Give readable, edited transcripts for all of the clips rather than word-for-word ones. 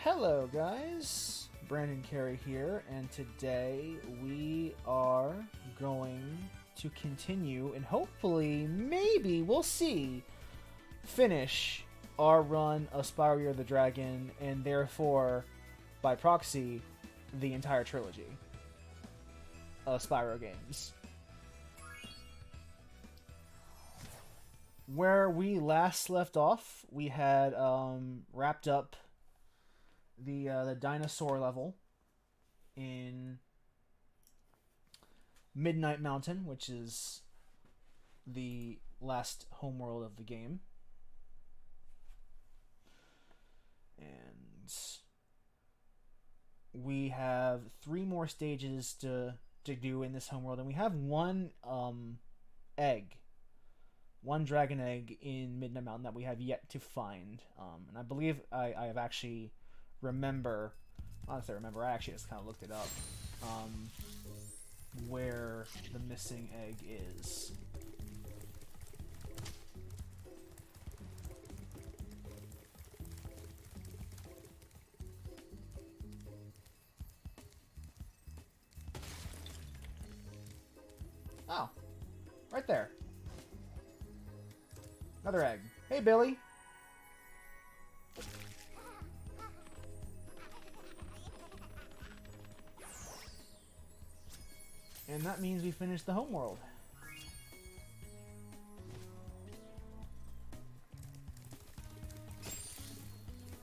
Hello guys, Brandon Carey here, and today we are going to continue and hopefully, maybe, we'll see, finish our run of Spyro Year of the Dragon, and therefore, by proxy, the entire trilogy of Spyro games. Where we last left off, we had wrapped up the dinosaur level in Midnight Mountain, which is the last homeworld of the game. And we have 3 more stages to do in this homeworld, and we have one egg. One dragon egg in Midnight Mountain that we have yet to find. And I believe I have actually honestly remember, I actually just kind of looked it up, where the missing egg is. Oh, right there. Another egg. Hey, Billy. And that means we finished the homeworld.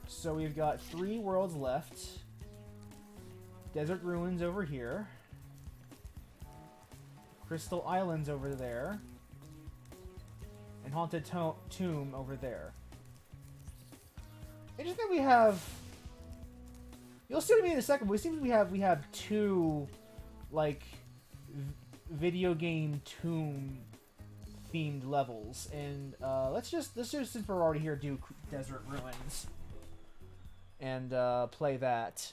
So we've got 3 worlds left. Desert Ruins over here. Crystal Islands over there. And Haunted Tomb over there. Interesting we have... You'll see what I mean in a second, but it seems we have 2, like, video game tomb themed levels, and let's just since we're already here, do Desert Ruins and play that.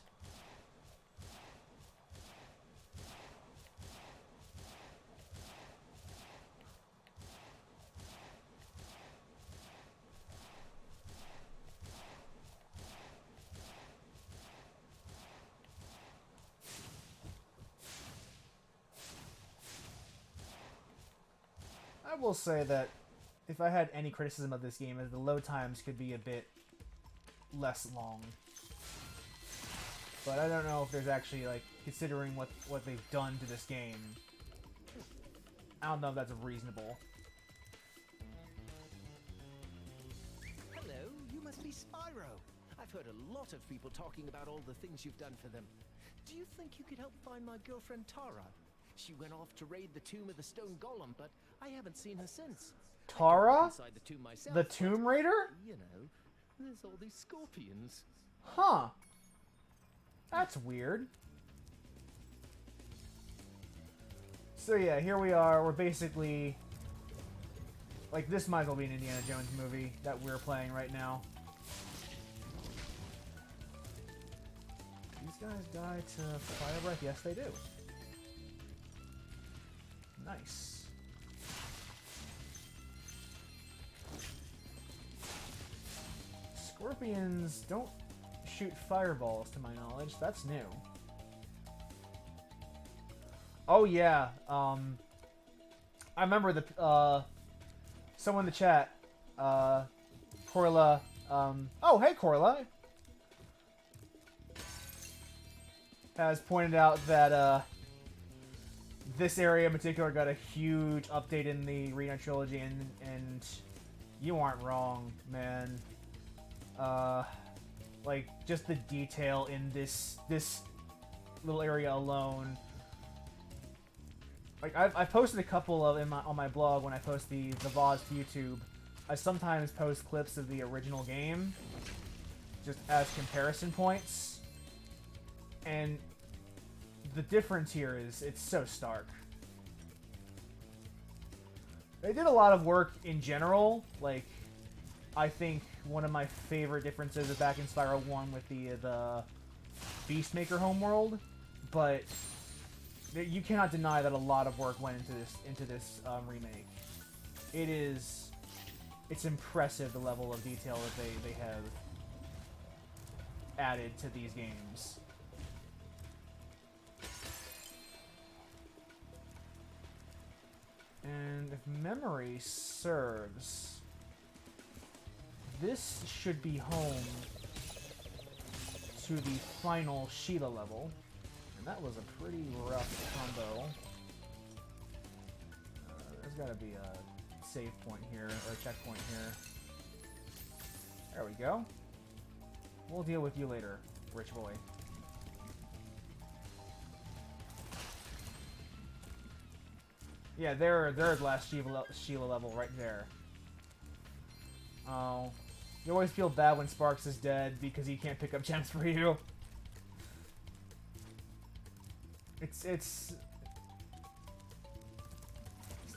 I will say that if I had any criticism of this game, is the load times could be a bit less long. But I don't know if there's actually, like, considering what they've done to this game, I don't know if that's reasonable. Hello, you must be Spyro. I've heard a lot of people talking about all the things you've done for them. Do you think you could help find my girlfriend Tara? She went off to raid the tomb of the stone golem, but I haven't seen her since. Tara? Inside the tomb myself, the Tomb Raider? You know, there's all these scorpions. Huh. That's weird. So yeah, here we are. We're basically... Like, this might as well be an Indiana Jones movie that we're playing right now. These guys die to fire breath? Yes, they do. Nice. Scorpions don't shoot fireballs, to my knowledge. That's new. Oh yeah. I remember the someone in the chat, Corla. Oh hey Corla, has pointed out that this area in particular got a huge update in the Reignited Trilogy, and you aren't wrong, man. Like, just the detail in this little area alone. Like, I've posted a couple of on my blog when I post the VODs to YouTube. I sometimes post clips of the original game, just as comparison points, and the difference here is it's so stark. They did a lot of work in general. Like, I think one of my favorite differences is back in Spyro 1 with the Beastmaker homeworld, but you cannot deny that a lot of work went into this remake. It's impressive the level of detail that they have added to these games. And if memory serves, this should be home to the final Sheila level. And that was a pretty rough combo. There's got to be a save point here, or a checkpoint here. There we go. We'll deal with you later, rich boy. Yeah, there's last Sheila level right there. Oh. You always feel bad when Sparks is dead because he can't pick up gems for you. It's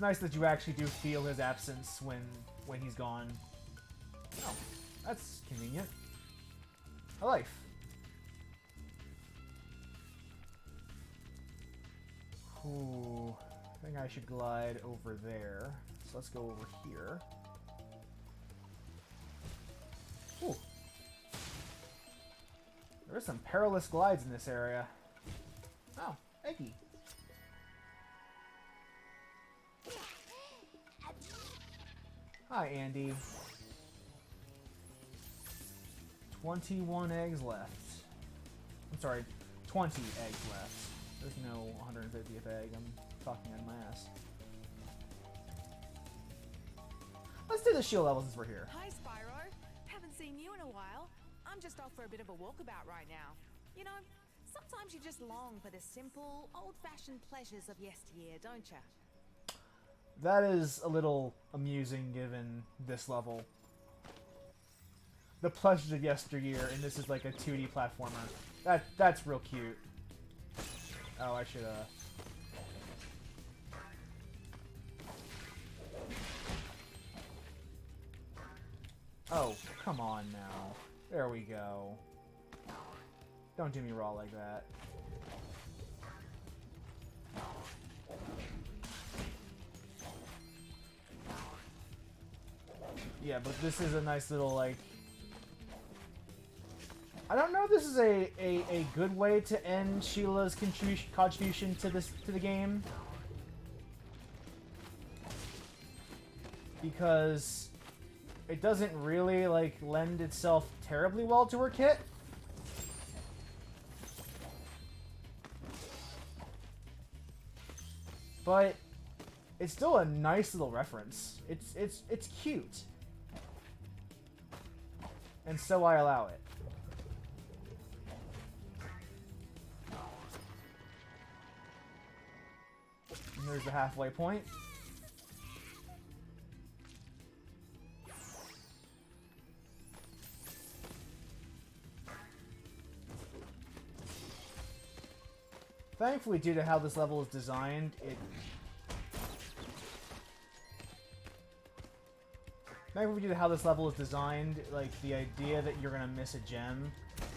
nice that you actually do feel his absence when he's gone. Oh, that's convenient. A life. Ooh, I think I should glide over there. So let's go over here. Ooh. There are some perilous glides in this area. Oh, Eggy. Hi, Andy. 21 eggs left. I'm sorry, 20 eggs left. There's no 150th egg. I'm talking out of my ass. Let's do the shield level since we're here. Hi, Spyro. Haven't seen you in a while. I'm just off for a bit of a walkabout right now. You know, sometimes you just long for the simple, old-fashioned pleasures of yesteryear, don't you? That is a little amusing given this level. The pleasures of yesteryear, and this is like a 2D platformer. That's real cute. Oh, I should Oh, come on now. There we go. Don't do me raw like that. Yeah, but this is a nice little, like... I don't know if this is a good way to end Sheila's contribution to the game. Because it doesn't really, like, lend itself terribly well to her kit. But it's still a nice little reference. It's cute. And so I allow it. And there's the halfway point. Thankfully, due to how this level is designed, Thankfully, due to how this level is designed, like, the idea that you're gonna miss a gem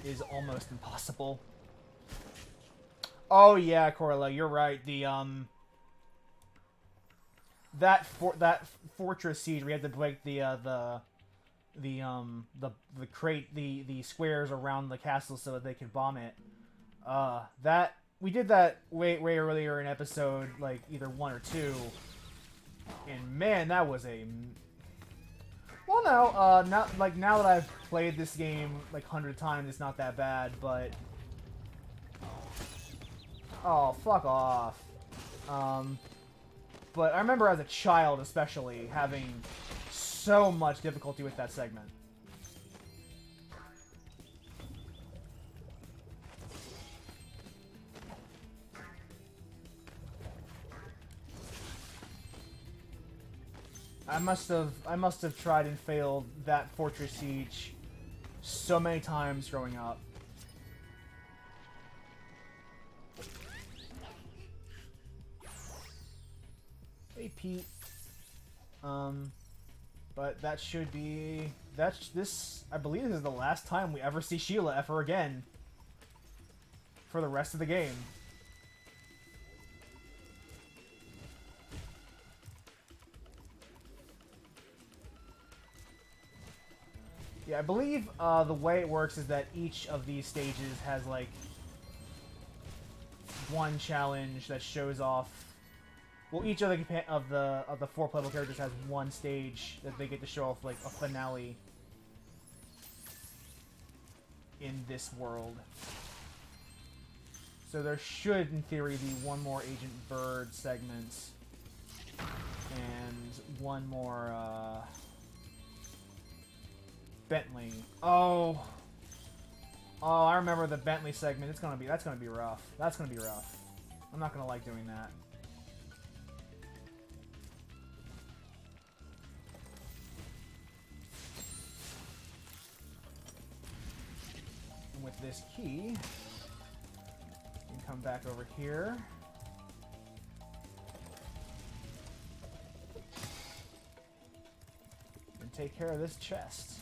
is almost impossible. Oh yeah, Corella, you're right. The that fortress siege, we had to break the crate, the squares around the castle so that they could bomb it. That we did that way earlier in episode, like either 1 or 2, and man, that was a. Well, no, now that I've played this game like 100 times, it's not that bad, but oh, fuck off. But I remember as a child, especially, having so much difficulty with that segment. I must have tried and failed that fortress siege so many times growing up. Hey Pete. But that should be I believe this is the last time we ever see Sheila ever again for the rest of the game. Yeah, I believe the way it works is that each of these stages has like one challenge that shows off. Well, each of the four playable characters has one stage that they get to show off like a finale in this world. So there should, in theory, be one more Agent Bird segment and one more Bentley. Oh, I remember the Bentley segment. That's gonna be rough. That's gonna be rough. I'm not gonna like doing that. And with this key, we can come back over here. And take care of this chest.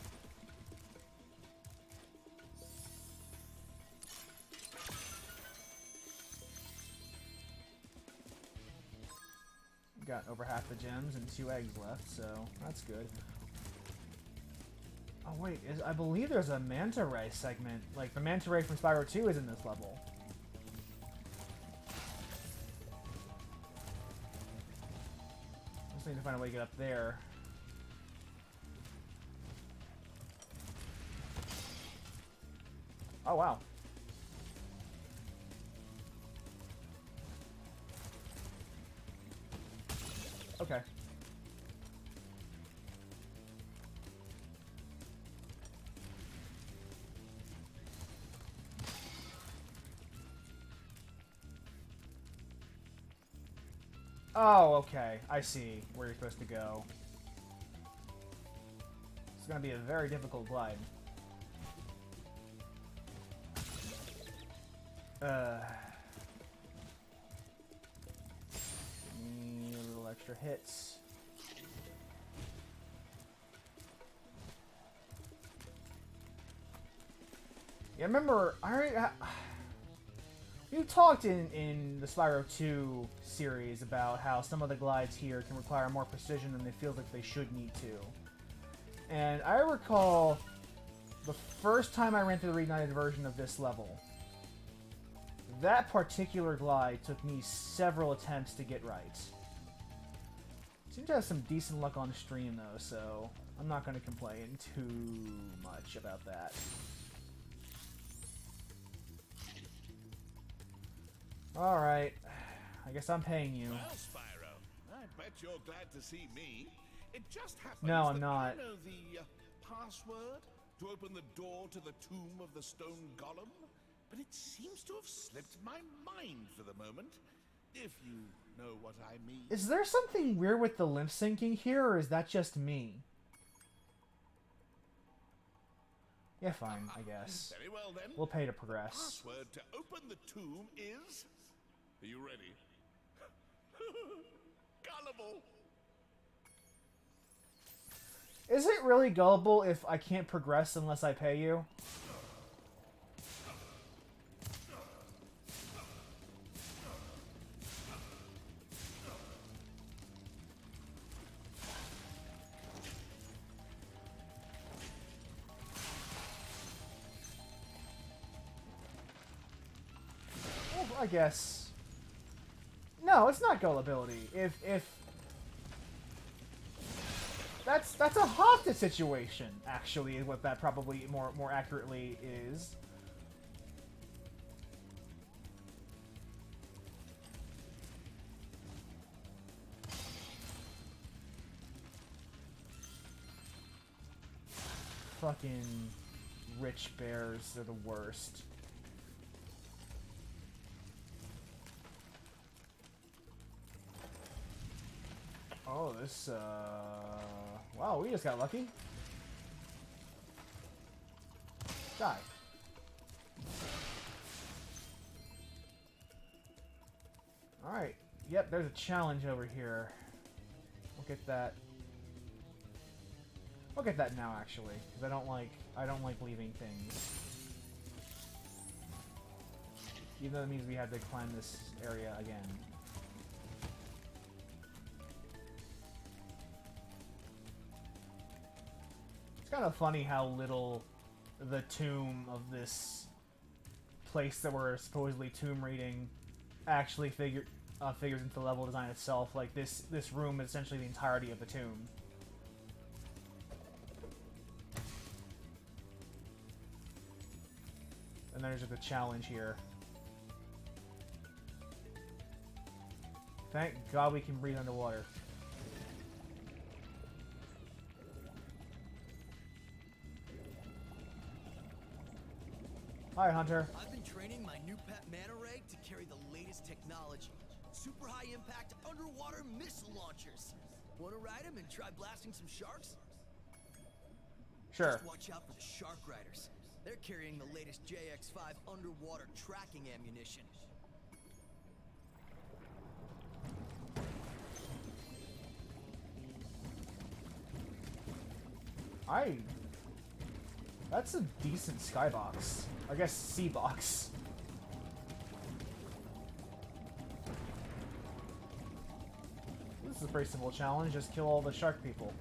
Got over half the gems and 2 eggs left, so that's good. Oh wait, I believe there's a manta ray segment. Like, the manta ray from Spyro 2 is in this level. Just need to find a way to get up there. Oh wow. Okay. Oh, okay. I see where you're supposed to go. It's going to be a very difficult glide. Need a little extra hits. Yeah, remember, you talked in the Spyro 2 series about how some of the glides here can require more precision than they feel like they should need to. And I recall the first time I ran through the Reignited version of this level, that particular glide took me several attempts to get right. Seemed to have some decent luck on stream though, so I'm not going to complain too much about that. Alright, I guess I'm paying you. Well, Spyro, I bet you're glad to see me. It just happens No, I'm that not. I know the password to open the door to the tomb of the stone golem, but it seems to have slipped my mind for the moment, if you know what I mean. Is there something weird with the lip syncing here, or is that just me? Yeah, fine, I guess. Very well then. We'll pay to The progress. password to open the tomb is... Are you ready? Gullible. Is it really gullible if I can't progress unless I pay you? Well, I guess. No, it's not gullibility. If that's a hostage situation, actually, is what that probably more accurately is. Fucking rich bears are the worst. Oh, this, wow, we just got lucky. Die. Alright. Yep, there's a challenge over here. We'll get that. I'll get that now, actually, because I don't like leaving things. Even though that means we have to climb this area again. It's kind of funny how little the tomb of this place that we're supposedly tomb raiding actually figures into the level design itself. Like, this room is essentially the entirety of the tomb. And there's the challenge here. Thank God we can breathe underwater. Hi, Hunter. I've been training my new pet manta ray to carry the latest technology. Super high impact underwater missile launchers. Wanna ride them and try blasting some sharks? Sure. Just watch out for the shark riders. They're carrying the latest JX-5 underwater tracking ammunition. That's a decent skybox. I guess sea box. This is a pretty simple challenge. Just kill all the shark people.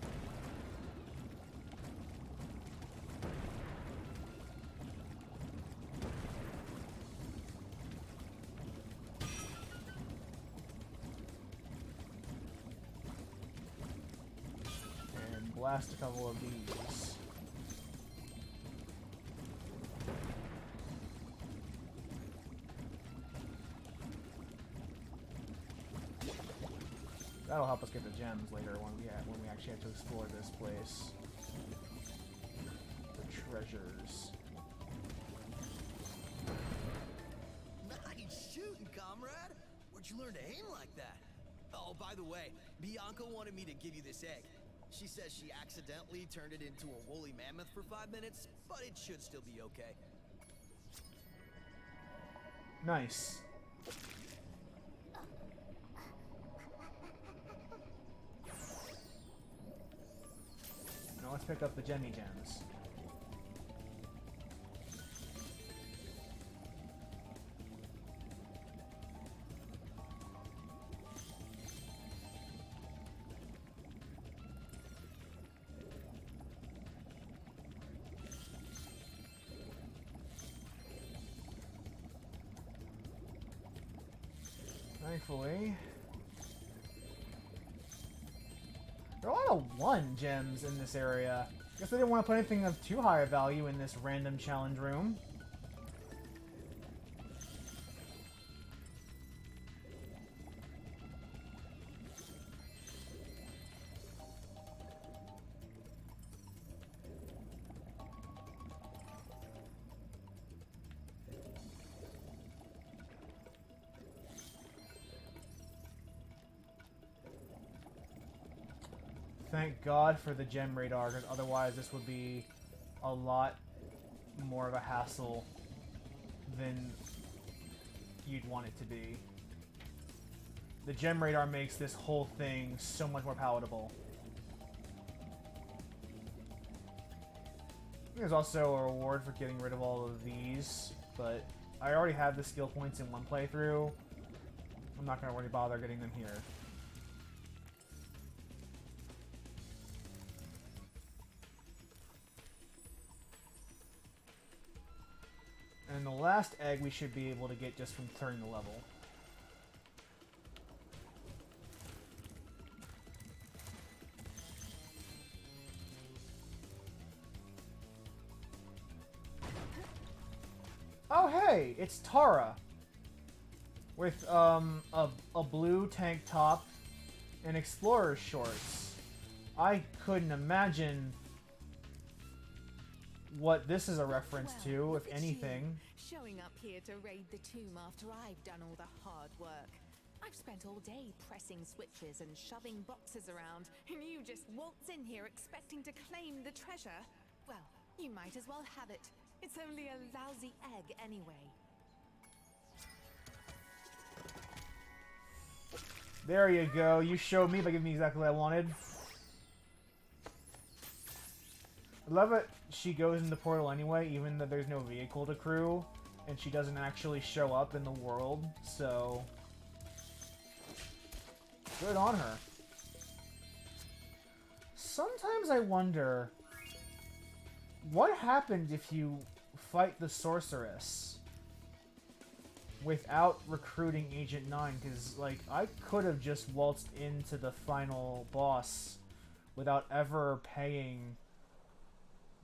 And blast a couple of these. That'll help us get the gems later when we actually have to explore this place. The treasures. Nice shooting, comrade. Where'd you learn to aim like that? Oh, by the way, Bianca wanted me to give you this egg. She says she accidentally turned it into a woolly mammoth for 5 minutes, but it should still be okay. Nice. Now let's pick up the Gemmy Gems. Thankfully, there are a lot of 1 gems in this area. Guess they didn't want to put anything of too high a value in this random challenge room. Thank God for the gem radar, because otherwise this would be a lot more of a hassle than you'd want it to be. The gem radar makes this whole thing so much more palatable. There's also a reward for getting rid of all of these, but I already have the skill points in one playthrough. I'm not going to really bother getting them here. And the last egg we should be able to get just from clearing the level. Oh hey, it's Tara! With a blue tank top and explorer shorts. I couldn't imagine what this is a reference to, if anything. Showing up here to raid the tomb after I've done all the hard work. I've spent all day pressing switches and shoving boxes around, and you just waltz in here expecting to claim the treasure? Well, you might as well have it. It's only a lousy egg anyway. There you go. You showed me by giving me exactly what I wanted. I love it. She goes in the portal anyway, even though there's no vehicle to crew, and she doesn't actually show up in the world, so good on her. Sometimes I wonder What happened if you fight the sorceress without recruiting Agent 9? Because, like, I could have just waltzed into the final boss without ever paying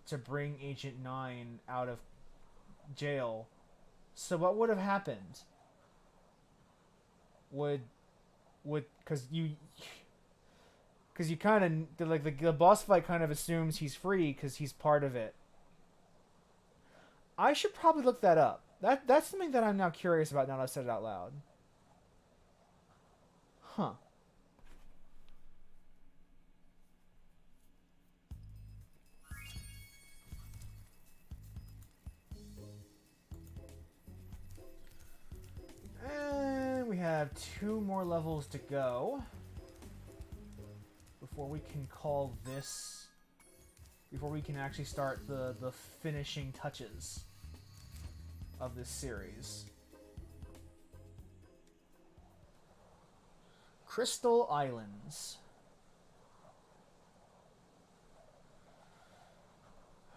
to bring Agent 9 out of jail. So what would have happened? Because you kind of, like, the boss fight kind of assumes he's free because he's part of it. I should probably look that up. That's something that I'm now curious about now that I've said it out loud. Huh. And we have 2 more levels to go before we can call this... Before we can actually start the finishing touches of this series. Crystal Islands.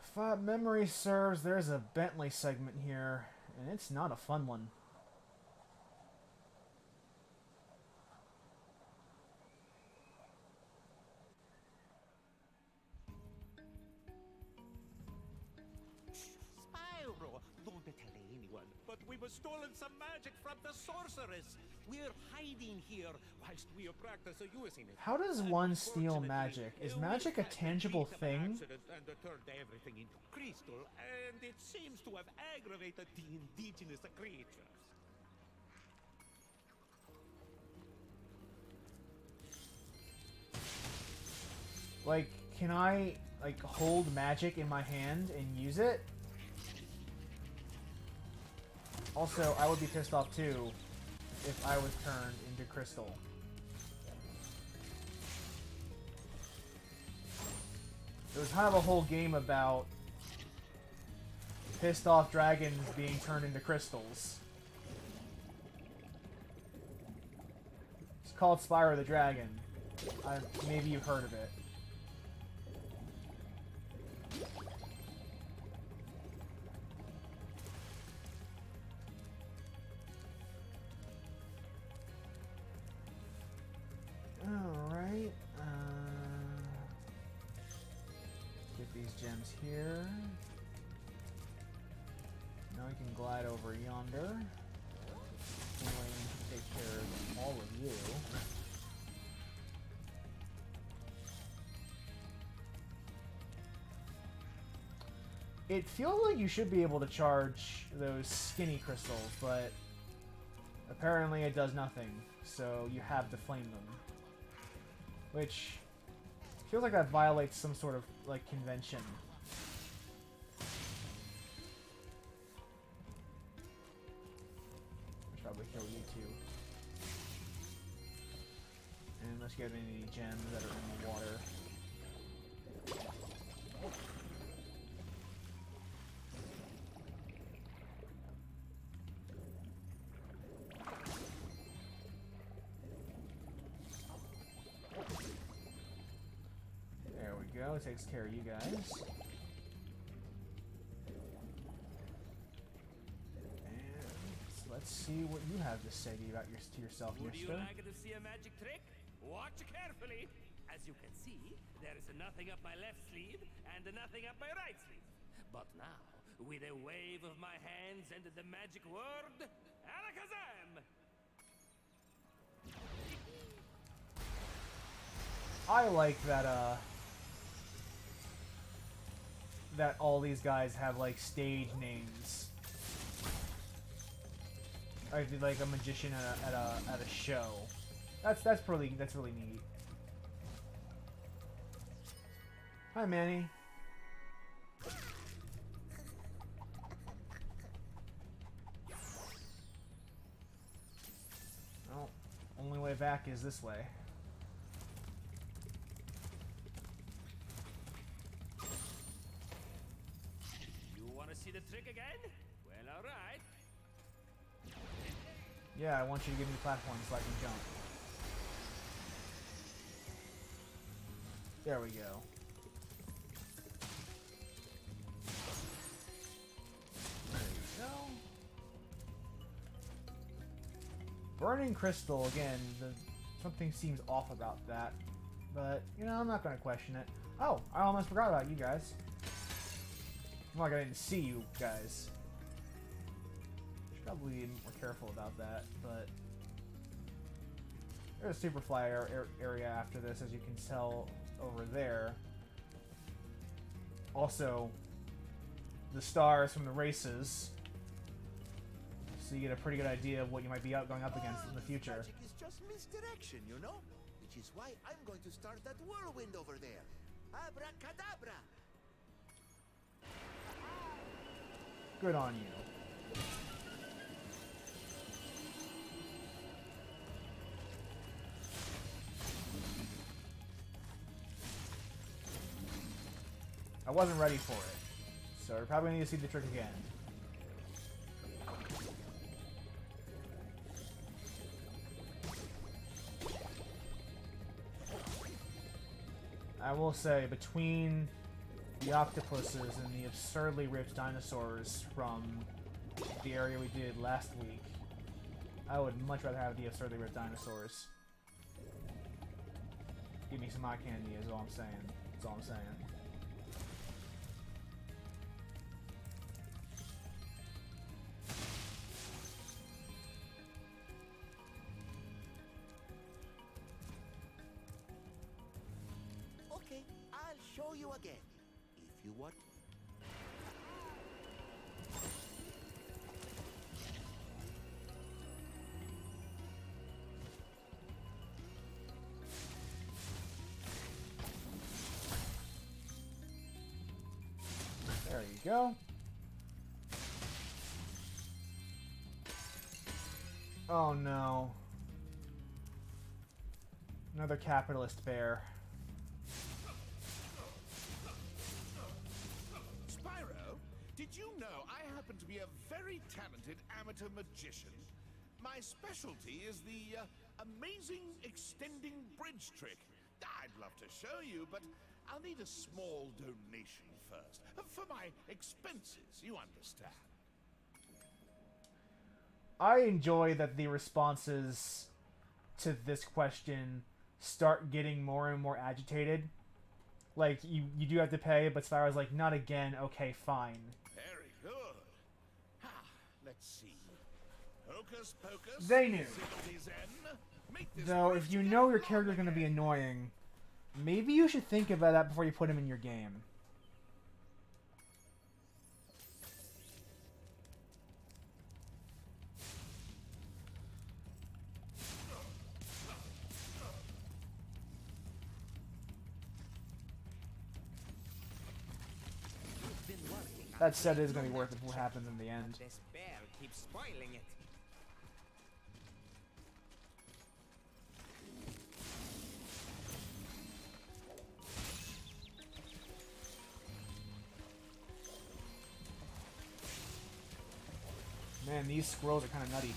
If memory serves, there's a Bentley segment here, and it's not a fun one. Spyro, don't tell anyone, but we were stolen some magic from the sorceress. We're hiding here whilst we practice using it. How does one steal magic? Is magic a tangible thing? And turned everything into crystal, and it seems to have aggravated the indigenous creatures. Like, can I, like, hold magic in my hand and use it? Also, I would be pissed off too if I was turned into crystal. There was kind of a whole game about pissed off dragons being turned into crystals. It's called Spyro the Dragon. Maybe you've heard of it. Alright. Get these gems here. Now we can glide over yonder. Going to take care of all of you. It feels like you should be able to charge those skinny crystals, but apparently it does nothing, so you have to flame them. Which feels like that violates some sort of, like, convention. Should probably kill you too. And let's get any gems that are in the water. Takes care of you guys. And let's see what you have to say about yourself, Would mister. you like to see a magic trick? Watch carefully. As you can see, there is nothing up my left sleeve and nothing up my right sleeve. But now, with a wave of my hands and the magic word, Alakazam! I like that, that all these guys have, like, stage names. Like a magician at a show. That's really neat. Hi, Manny. Well, only way back is this way. See the trick again? Well, alright. Yeah, I want you to give me platforms so I can jump. There we go. Burning crystal, again, something seems off about that. But, you know, I'm not going to question it. Oh, I almost forgot about you guys. I'm like I didn't see you guys. Should probably be more careful about that, but... There's a Superfly area after this, as you can tell over there. Also, the stars from the races. So you get a pretty good idea of what you might be going up against in the future. Magic is just misdirection, you know? Which is why I'm going to start that whirlwind over there. Abracadabra! Good on you. I wasn't ready for it, so we're probably need to see the trick again. I will say, between the octopuses and the absurdly ripped dinosaurs from the area we did last week, I would much rather have the absurdly ripped dinosaurs. Give me some eye candy is all I'm saying. That's all I'm saying. Okay, I'll show you again. If you want. There you go. Oh no. Another capitalist bear. Spyro, did you know I happen to be a very talented amateur magician? My specialty is the amazing extending bridge trick. I'd love to show you, but I'll need a small donation first. For my expenses, you understand. I enjoy that the responses to this question start getting more and more agitated. Like, you do have to pay, but Spyro's like, not again, okay, fine. Very good. Let's see. Hocus pocus. They knew. Ziggity-zen. Make this Though, work if you together know your all character's going to be again. annoying, maybe you should think about that before you put him in your game. Been working on That said, it is going to be worth it for what happens in the end. this bear keeps spoiling it. Man, these squirrels are kind of nutty.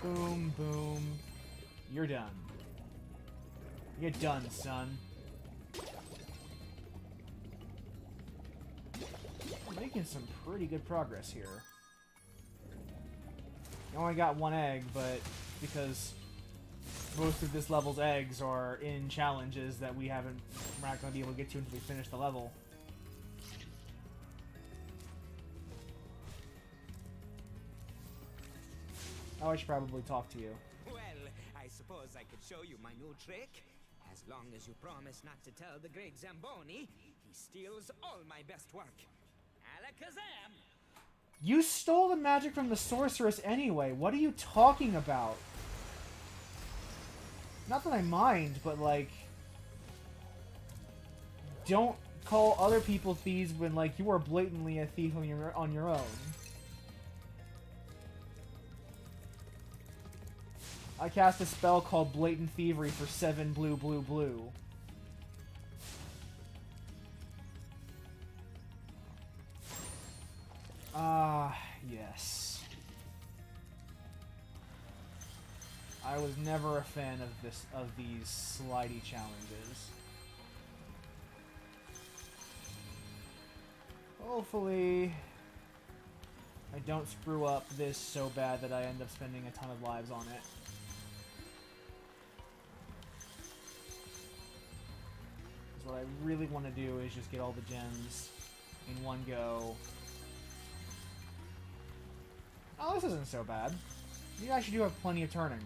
Boom, boom. You're done. You're done, son. Making some pretty good progress here. I only got one egg, but because most of this level's eggs are in challenges that we're not going to be able to get to until we finish the level. Oh, I should probably talk to you. Well, I suppose I could show you my new trick. As long as you promise not to tell the great Zamboni, he steals all my best work. Alakazam! You stole the magic from the sorceress anyway. What are you talking about? Not that I mind, but like... Don't call other people thieves when, like, you are blatantly a thief on your own. I cast a spell called Blatant Thievery for 7 blue, blue, blue. Ah, yes. I was never a fan of these slidey challenges. Hopefully, I don't screw up this so bad that I end up spending a ton of lives on it. Because what I really want to do is just get all the gems in one go. Oh, this isn't so bad. You actually do have plenty of turning.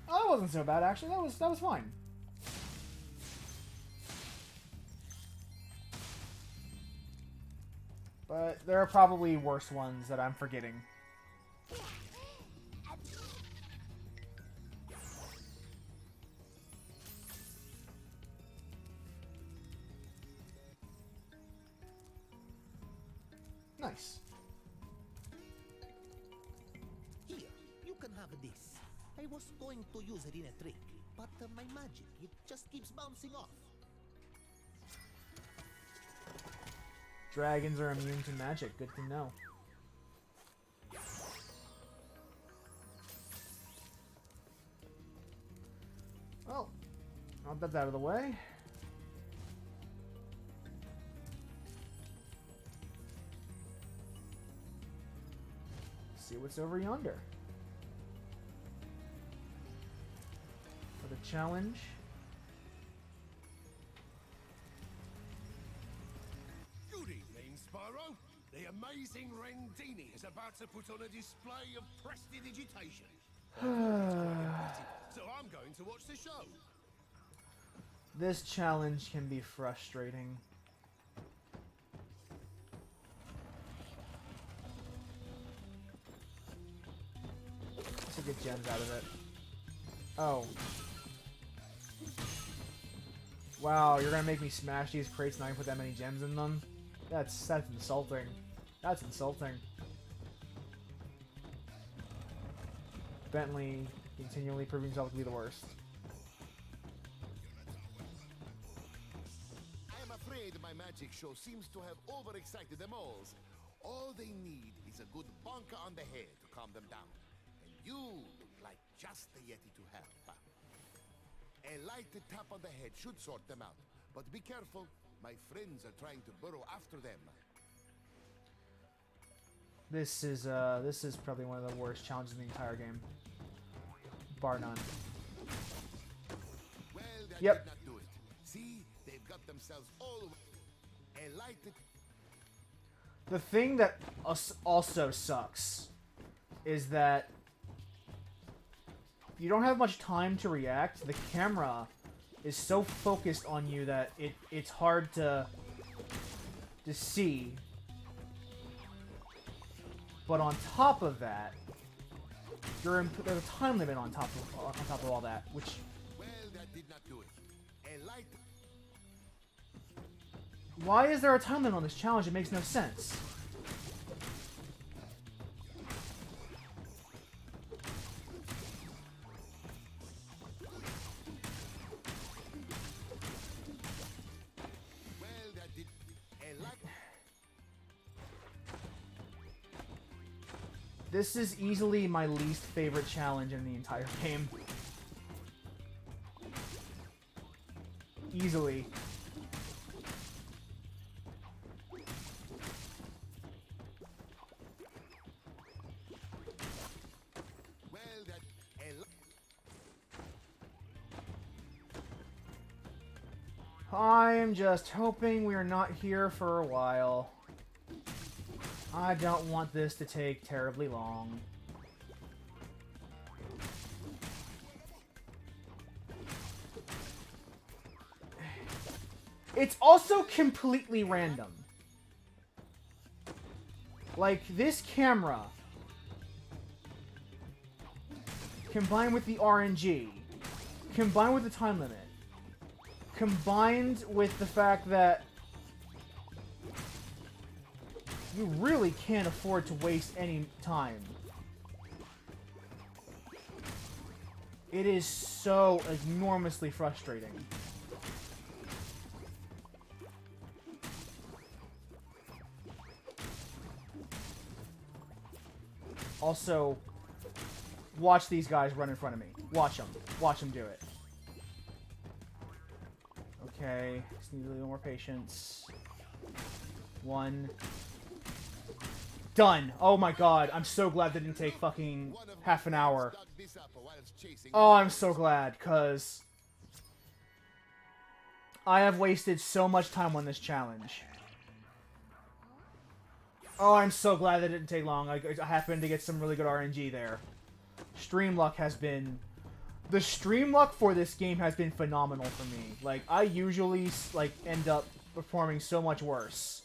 Oh, that wasn't so bad, actually. That was fine. But there are probably worse ones that I'm forgetting. Nice. Here, you can have this. I was going to use it in a trick, but my magic, it just keeps bouncing off. Dragons are immune to magic. Good to know. Well, I'll bet that out of the way. See what's over yonder. For the challenge. Good evening, Spyro. The amazing Rendini is about to put on a display of prestidigitation. So I'm going to watch the show. This challenge can be frustrating. Let's get gems out of it. Oh. Wow, you're gonna make me smash these crates and I put that many gems in them? That's insulting. That's insulting. Bentley continually proving himself to be the worst. I am afraid my magic show seems to have overexcited them all. All they need is a good bonker on the head to calm them down. And you look like just the Yeti to help. A light tap on the head should sort them out. But be careful, my friends are trying to burrow after them. This is probably one of the worst challenges in the entire game. Bar none. Well, that Yep. did not do it. See, they've got themselves all a light. The thing that also sucks is that you don't have much time to react. The camera is so focused on you that it's hard to see. But on top of that, there's a time limit on top of all that, which. Well, that did not do it. A light. Why is there a time limit on this challenge? It makes no sense. Well, that did a light. This is easily my least favorite challenge in the entire game. Easily. Well, that a I am just hoping we're not here for a while. I don't want this to take terribly long. It's also completely random. Like, this camera, combined with the RNG, combined with the time limit, combined with the fact that you really can't afford to waste any time. It is so enormously frustrating. Also, watch these guys run in front of me. Watch them. Watch them do it. Okay, just need a little more patience. 1. Done! Oh my god, I'm so glad that didn't take fucking half an hour. Oh, I'm so glad, because I have wasted so much time on this challenge. Oh, I'm so glad that it didn't take long. I happened to get some really good RNG there. Stream luck has been... The stream luck for this game has been phenomenal for me. Like, I usually, like, end up performing so much worse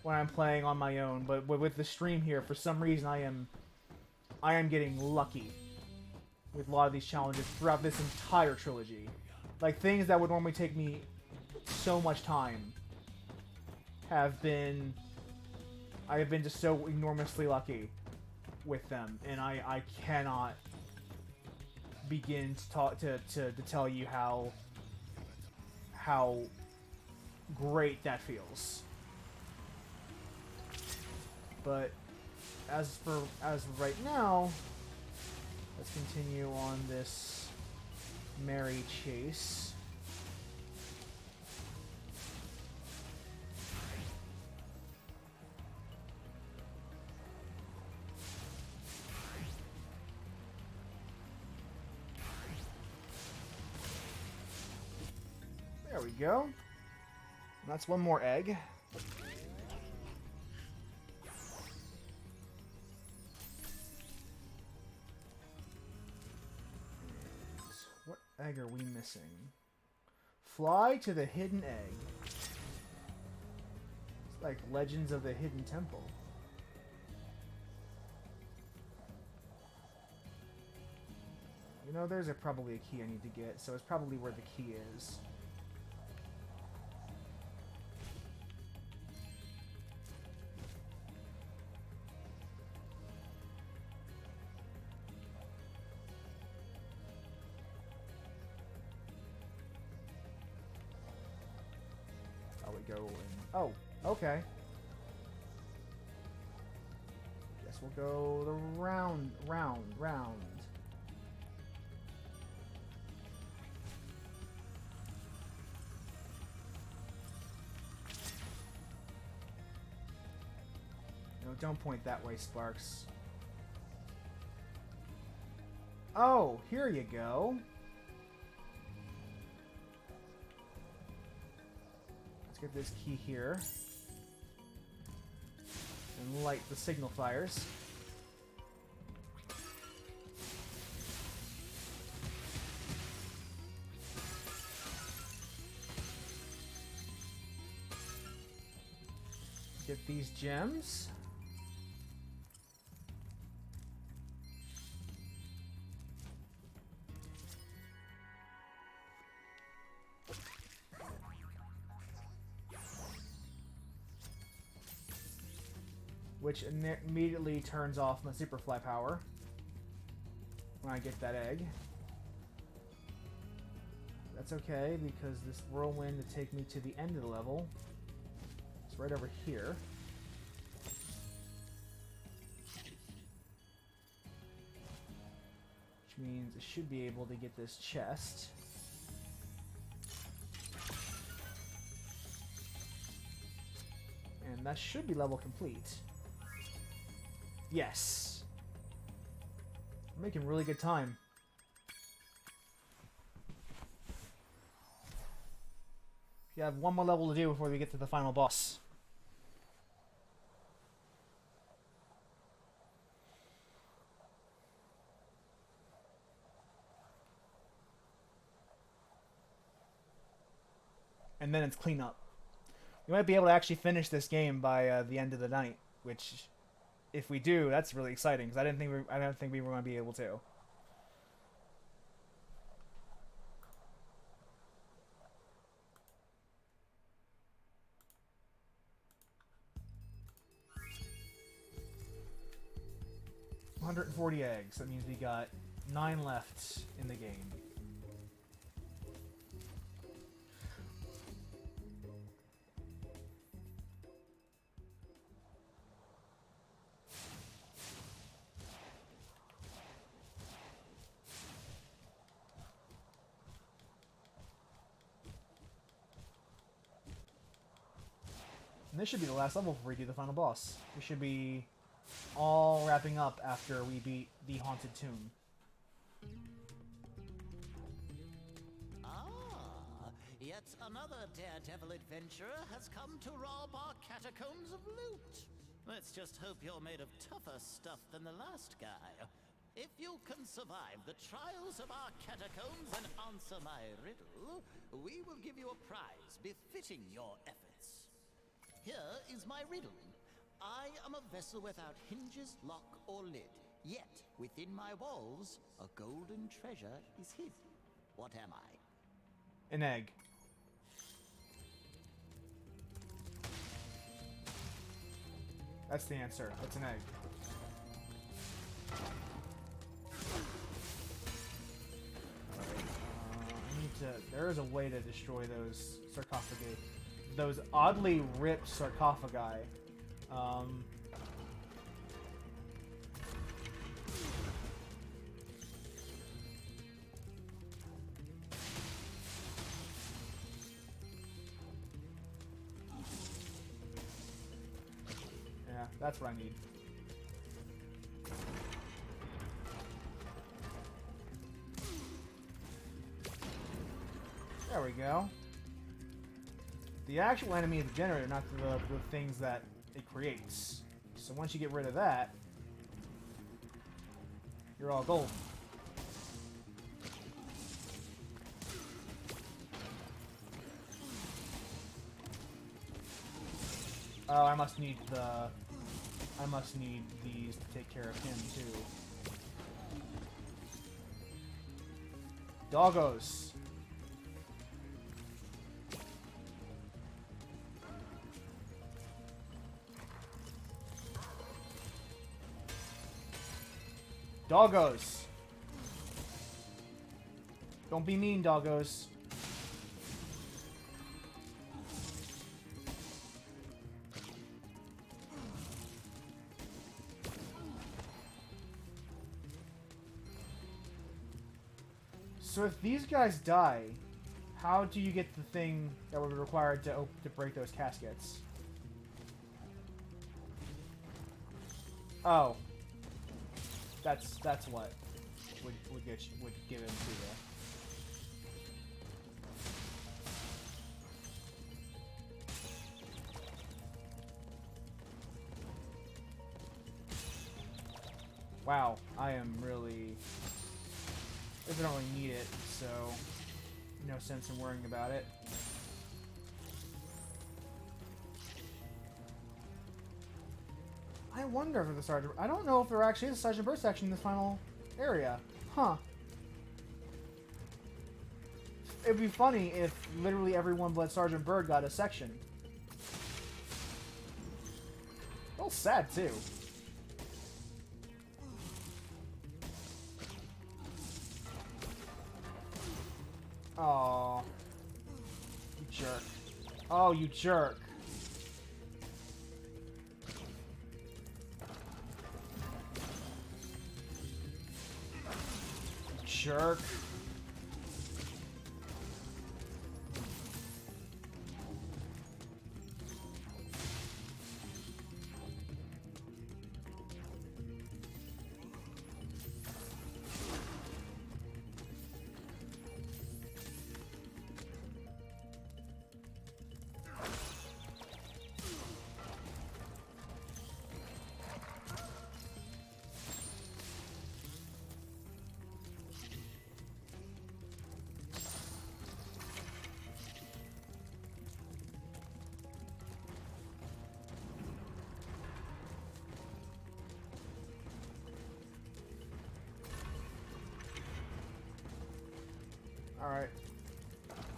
when I'm playing on my own. But with the stream here, for some reason, I am getting lucky with a lot of these challenges throughout this entire trilogy. Like, things that would normally take me so much time have been... I have been just so enormously lucky with them, and I cannot begin to tell you how great that feels. But as of right now, let's continue on this merry chase. There we go. And that's one more egg. What egg are we missing? Fly to the hidden egg. It's like Legends of the Hidden Temple. You know, there's probably a key I need to get, so it's probably where the key is. Go in. Oh, okay. Guess we'll go the round. No, don't point that way, Sparks. Oh, here you go. Get this key here and light the signal fires. Get these gems. Which immediately turns off my Superfly power when I get that egg. That's okay, because this whirlwind to take me to the end of the level is right over here. Which means I should be able to get this chest. And that should be level complete. Yes. I'm making really good time. We have one more level to do before we get to the final boss. And then it's cleanup. We might be able to actually finish this game by the end of the night, which... If we do, that's really exciting because I don't think we were going to be able to. $140 eggs. That means we got 9 left in the game. And this should be the last level before we do the final boss. We should be all wrapping up after we beat the Haunted Tomb. Ah, yet another daredevil adventurer has come to rob our catacombs of loot. Let's just hope you're made of tougher stuff than the last guy. If you can survive the trials of our catacombs and answer my riddle, we will give you a prize befitting your efforts. Here is my riddle. I am a vessel without hinges, lock, or lid. Yet, within my walls, a golden treasure is hid. What am I? An egg. That's the answer. It's an egg. I need to... There is a way to destroy those sarcophagi. Those oddly ripped sarcophagi. Yeah, that's what I need. There we go. The actual enemy is the generator, not the things that it creates. So once you get rid of that, you're all golden. Oh, I must need these to take care of him too. Doggos. Doggos. Don't be mean, doggos. So if these guys die, how do you get the thing that would be required to break those caskets? Oh. That's what would give him to you. Wow, I am really... I don't really need it, so no sense in worrying about it. I wonder if the Sergeant... I don't know if there actually is a Sergeant Bird section in this final area. Huh. It'd be funny if literally everyone but Sergeant Bird got a section. A little sad, too. Aww. You jerk. Oh, you jerk. Jerk. Alright.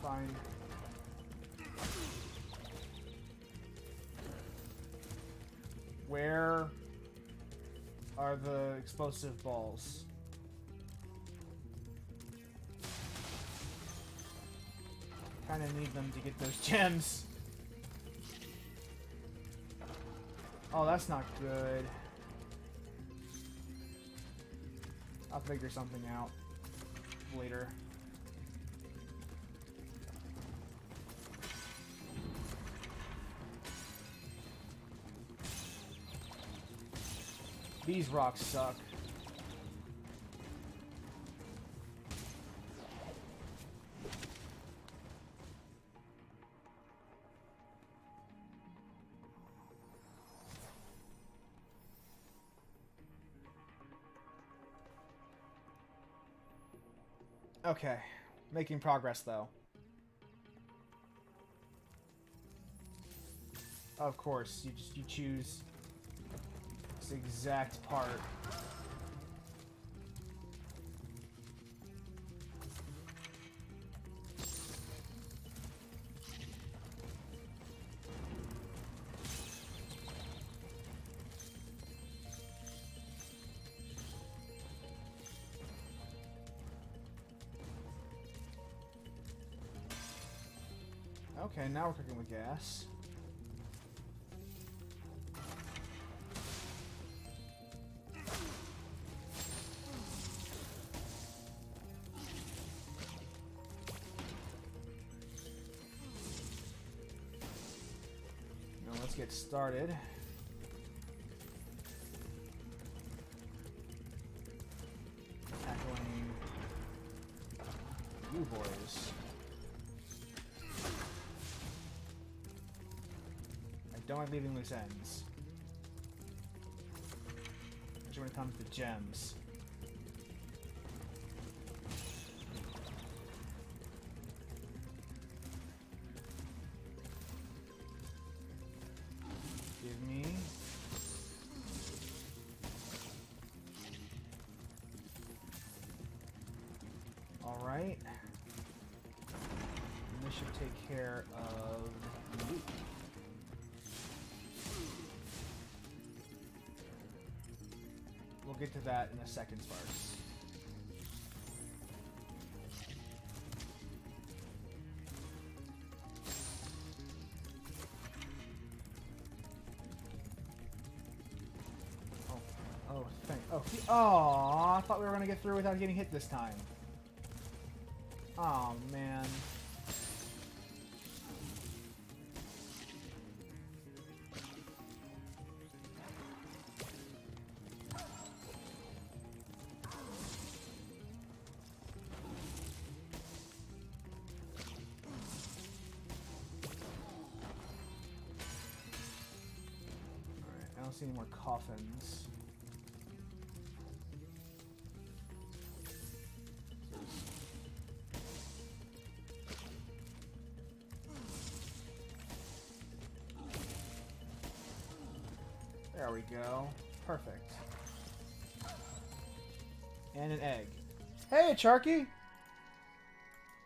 Fine. Where are the explosive balls? Kinda need them to get those gems. Oh, that's not good. I'll figure something out later. These rocks suck. Okay, making progress though. Of course, you choose this exact part. Okay, now we're cooking with gas. Now let's get started. Tackling you boys. Don't like leaving loose ends. Especially when it comes to gems. Give me. Alright. And this should take care of loot. We'll get to that in a second, Sparks. Oh, I thought we were gonna get through without getting hit this time. Oh man. I don't see any more coffins. There we go. Perfect. And an egg. Hey, Charky!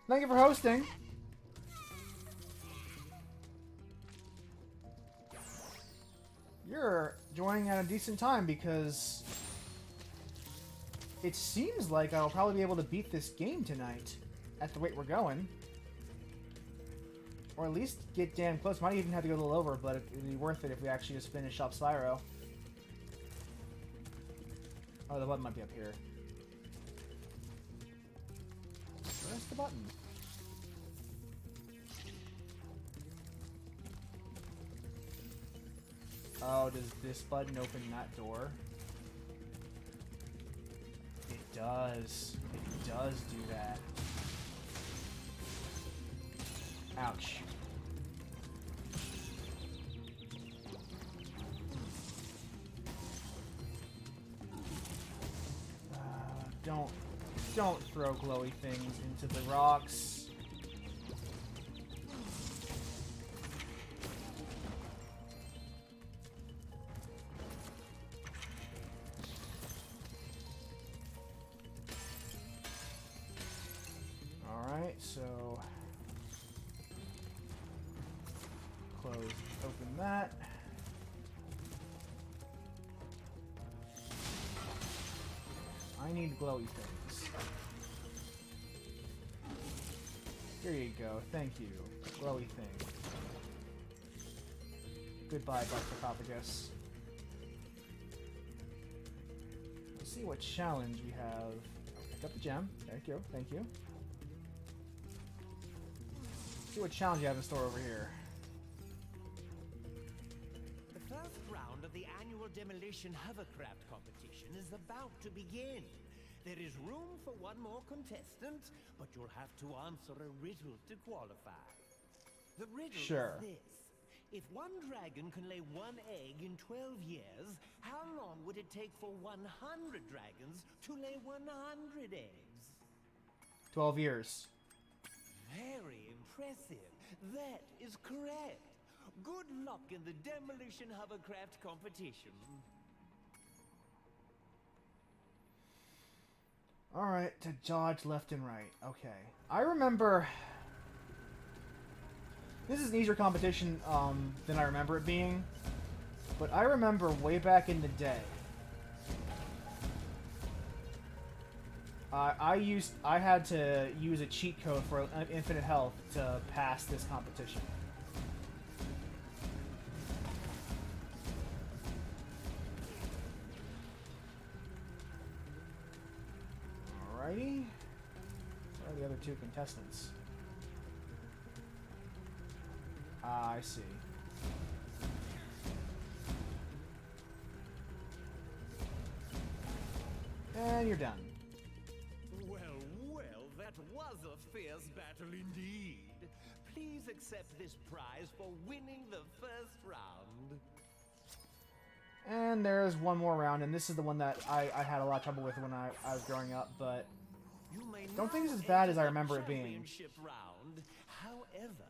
Thank you for hosting. You're joining at a decent time because it seems like I'll probably be able to beat this game tonight at the rate we're going. Or at least get damn close. Might even have to go a little over, but it'd be worth it if we actually just finish up Spyro. Oh, the button might be up here. Where's the button? Oh, does this button open that door? It does. It does do that. Ouch. Don't throw glowy things into the rocks. Alright, so close, open that. I need glowy things. Here you go, thank you. Glowy thing. Goodbye, Buck Sarcophagus. Let's see what challenge we have. Pick up the gem. Thank you, thank you. See what challenge you have in store over here. The first round of the annual demolition hovercraft competition is about to begin. There is room for one more contestant, but you'll have to answer a riddle to qualify. The riddle Sure. is this. If one dragon can lay one egg in 12 years, how long would it take for 100 dragons to lay 100 eggs? 12 years. Very impressive. That is correct. Good luck in the demolition hovercraft competition. Alright, to dodge left and right. Okay. I remember... This is an easier competition than I remember it being. But I remember way back in the day... I had to use a cheat code for infinite health to pass this competition. Alrighty. Where are the other two contestants? Ah, I see. And you're done. Well, that was a fierce battle indeed. Please accept this prize for winning the first round. And there's one more round, and this is the one that I had a lot of trouble with when I was growing up, but don't think it's as bad as I remember it being. Championship round. However,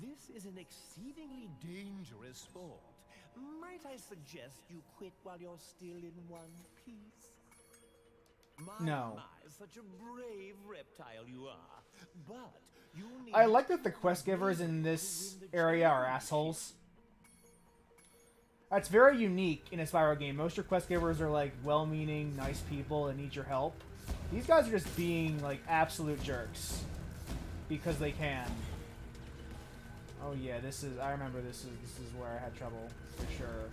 this is an exceedingly dangerous sport. Might I suggest you quit while you're still in one piece? No. Such a brave reptile you are. But you need I like that the quest givers in this area are assholes. That's very unique in a Spyro game. Most of your quest givers are like well-meaning, nice people that need your help. These guys are just being like absolute jerks because they can. Oh yeah, I remember this is where I had trouble for sure.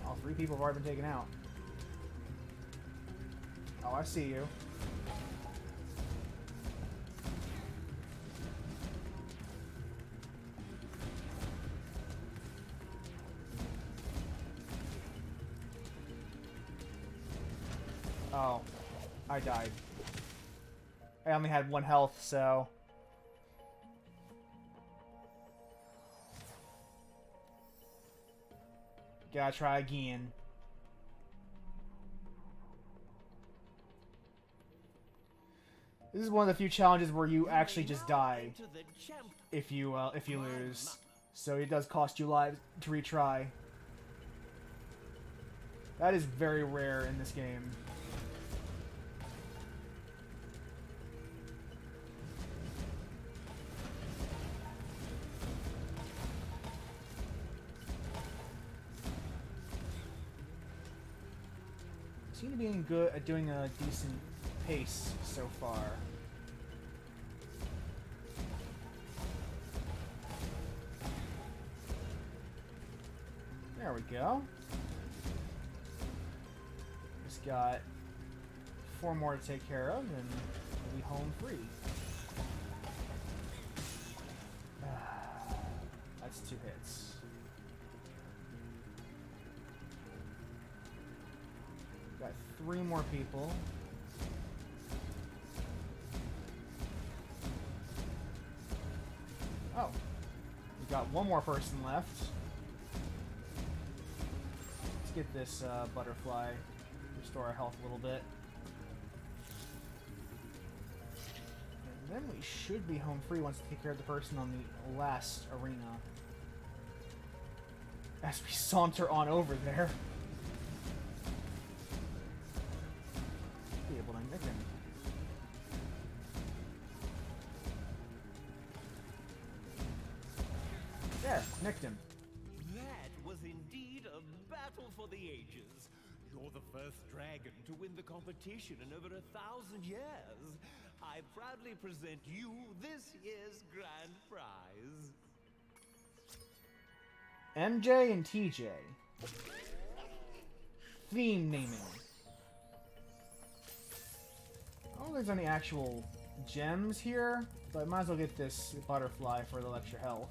All three people have already been taken out. Oh, I see you. Oh, I died. I only had 1 health, so... Gotta try again. This is one of the few challenges where you actually just die if you lose. So it does cost you lives to retry. That is very rare in this game. Seem to be good at doing a decent pace so far. There we go. Just got 4 more to take care of, and we'll be home free. That's 2 hits. Got 3 more people. Oh. We got 1 more person left. Let's get this butterfly. Restore our health a little bit. And then we should be home free once we take care of the person on the last arena. As we saunter on over there. Be able to nick him. There, nicked him. That was indeed a battle for the ages. You're the first dragon to win the competition in over 1,000 years. I proudly present you this year's grand prize. MJ and TJ. Theme naming. I don't think there's any actual gems here, but I might as well get this butterfly for the extra health.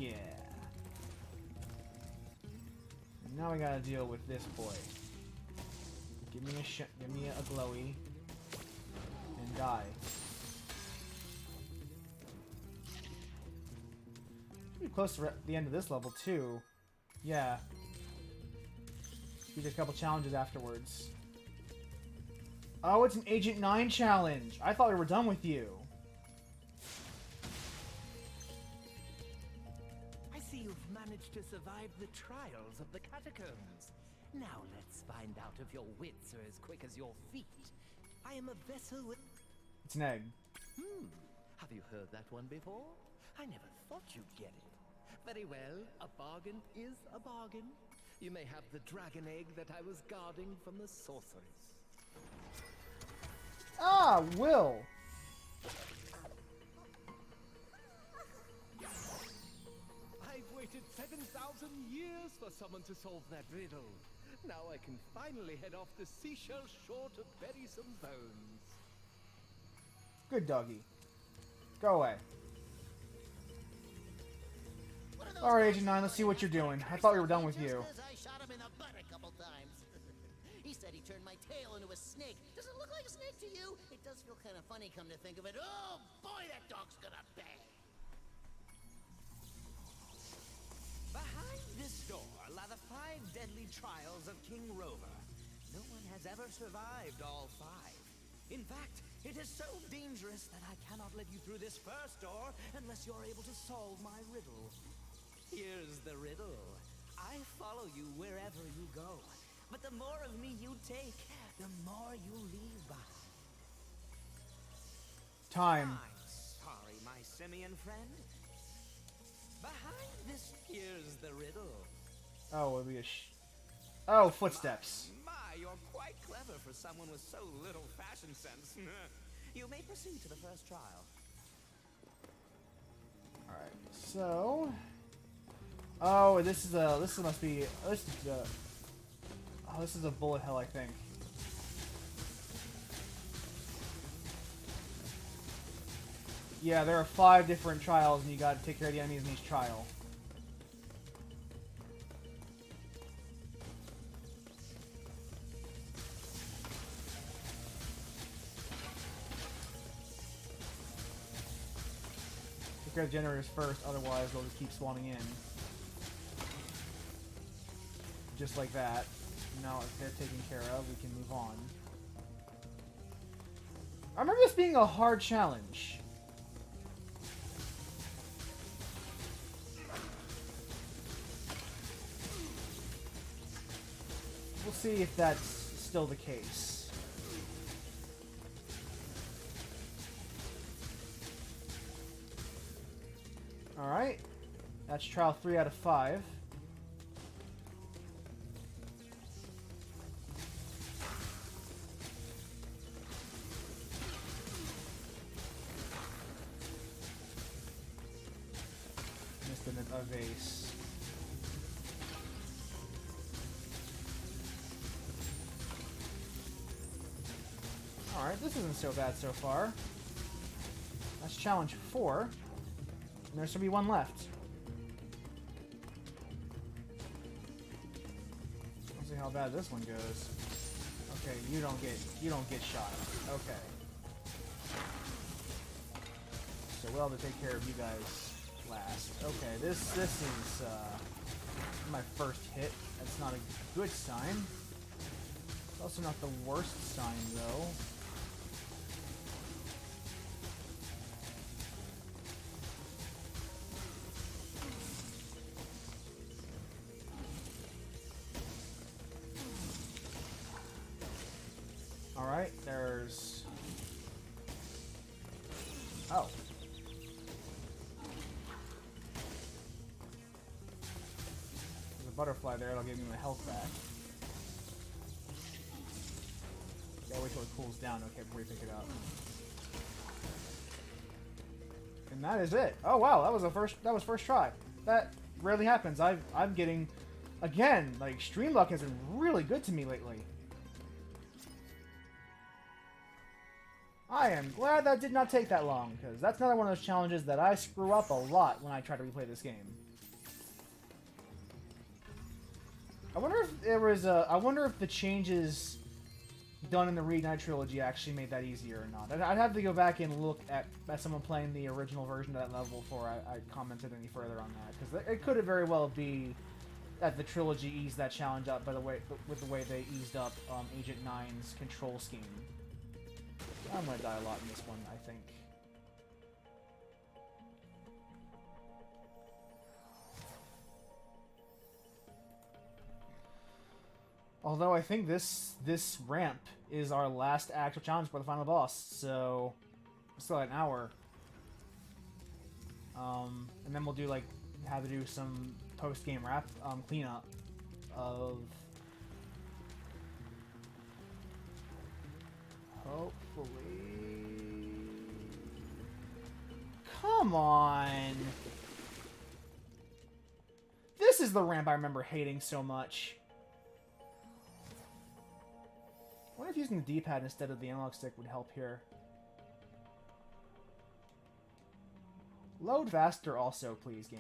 Yeah. Now we gotta deal with this boy. Give me a glowy. And die. Pretty close to the end of this level, too. Yeah. We did a couple challenges afterwards. Oh, it's an Agent 9 challenge! I thought we were done with you. I see you've managed to survive the trials of the catacombs. Now let's find out if your wits are as quick as your feet. I am a vessel with... It's an egg. Have you heard that one before? I never thought you'd get it. Very well, a bargain is a bargain. You may have the dragon egg that I was guarding from the sorceress. Ah, Will! I've waited 7,000 years for someone to solve that riddle. Now I can finally head off the seashell shore to bury some bones. Good doggy. Go away. Alright, Agent 9, let's see what you're doing. I thought we were done with you. I shot him in the butt a couple times. He said he turned my tail into a snake. Does it look like a snake to you? It does feel kind of funny, come to think of it. Oh, boy, that dog's gonna bang. Behind this door lie the 5 deadly trials of King Rover. No one has ever survived all 5. In fact, it is so dangerous that I cannot let you through this first door unless you're able to solve my riddle. Here's the riddle. I follow you wherever you go, but the more of me you take, the more you leave behind. Time. I'm sorry, my simian friend. Behind this, here's the riddle. Oh, it'll be a Oh, footsteps. My, you're quite clever for someone with so little fashion sense. You may proceed to the first trial. Alright, so... Oh, this must be... This is a bullet hell, I think. Yeah, there are 5 different trials, and you gotta take care of the enemies in each trial. Take care of the generators first, otherwise they'll just keep spawning in. Just like that. Now if they're taken care of, we can move on. I remember this being a hard challenge. We'll see if that's still the case. Alright. That's trial 3 out of 5. Missed a vase. Alright, this isn't so bad so far. That's challenge 4. And there's gonna be 1 left. Let's see how bad this one goes. Okay, you don't get shot. Okay. So we'll have to take care of you guys last. Okay, this is my first hit. That's not a good sign. It's also not the worst sign though. Alright, there's... Oh. There's a butterfly there, it'll give me my health back. Gotta wait till it cools down, okay, before we pick it up. And that is it. Oh wow, that was first try. That rarely happens. I'm getting, again, like, stream luck has been really good to me lately. I am glad that did not take that long, because that's another one of those challenges that I screw up a lot when I try to replay this game. I wonder if there was a. I wonder if the changes done in the Reignited Trilogy actually made that easier or not. I'd have to go back and look at someone playing the original version of that level before I commented any further on that, because it could very well be that the trilogy eased that challenge up by the way with the way they eased up Agent 9's control scheme. I'm gonna die a lot in this one, I think. Although I think this ramp is our last actual challenge for the final boss, so we still got an hour. And then we'll do like have to do some post-game wrap cleanup of hopefully. Come on! This is the ramp I remember hating so much. I wonder if using the D-pad instead of the analog stick would help here. Load faster also, please, game.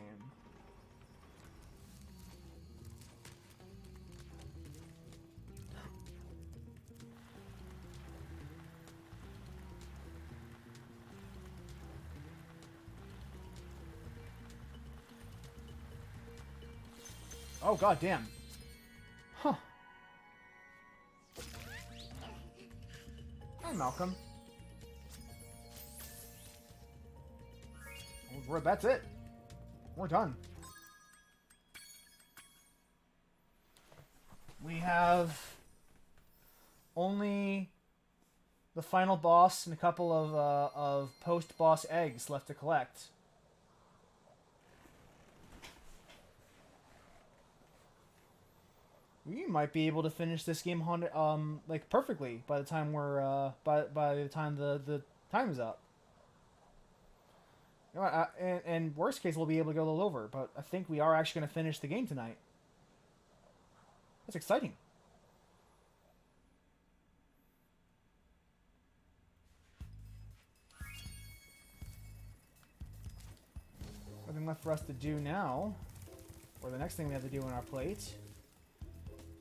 Oh, god damn. Huh. Hi, Malcolm. That's it. We're done. We have only the final boss and a couple of post-boss eggs left to collect. We might be able to finish this game like perfectly by the time we're by the time the time is up. You know, and worst case, we'll be able to go a little over, but I think we are actually going to finish the game tonight. That's exciting. Nothing left for us to do now, or the next thing we have to do on our plate,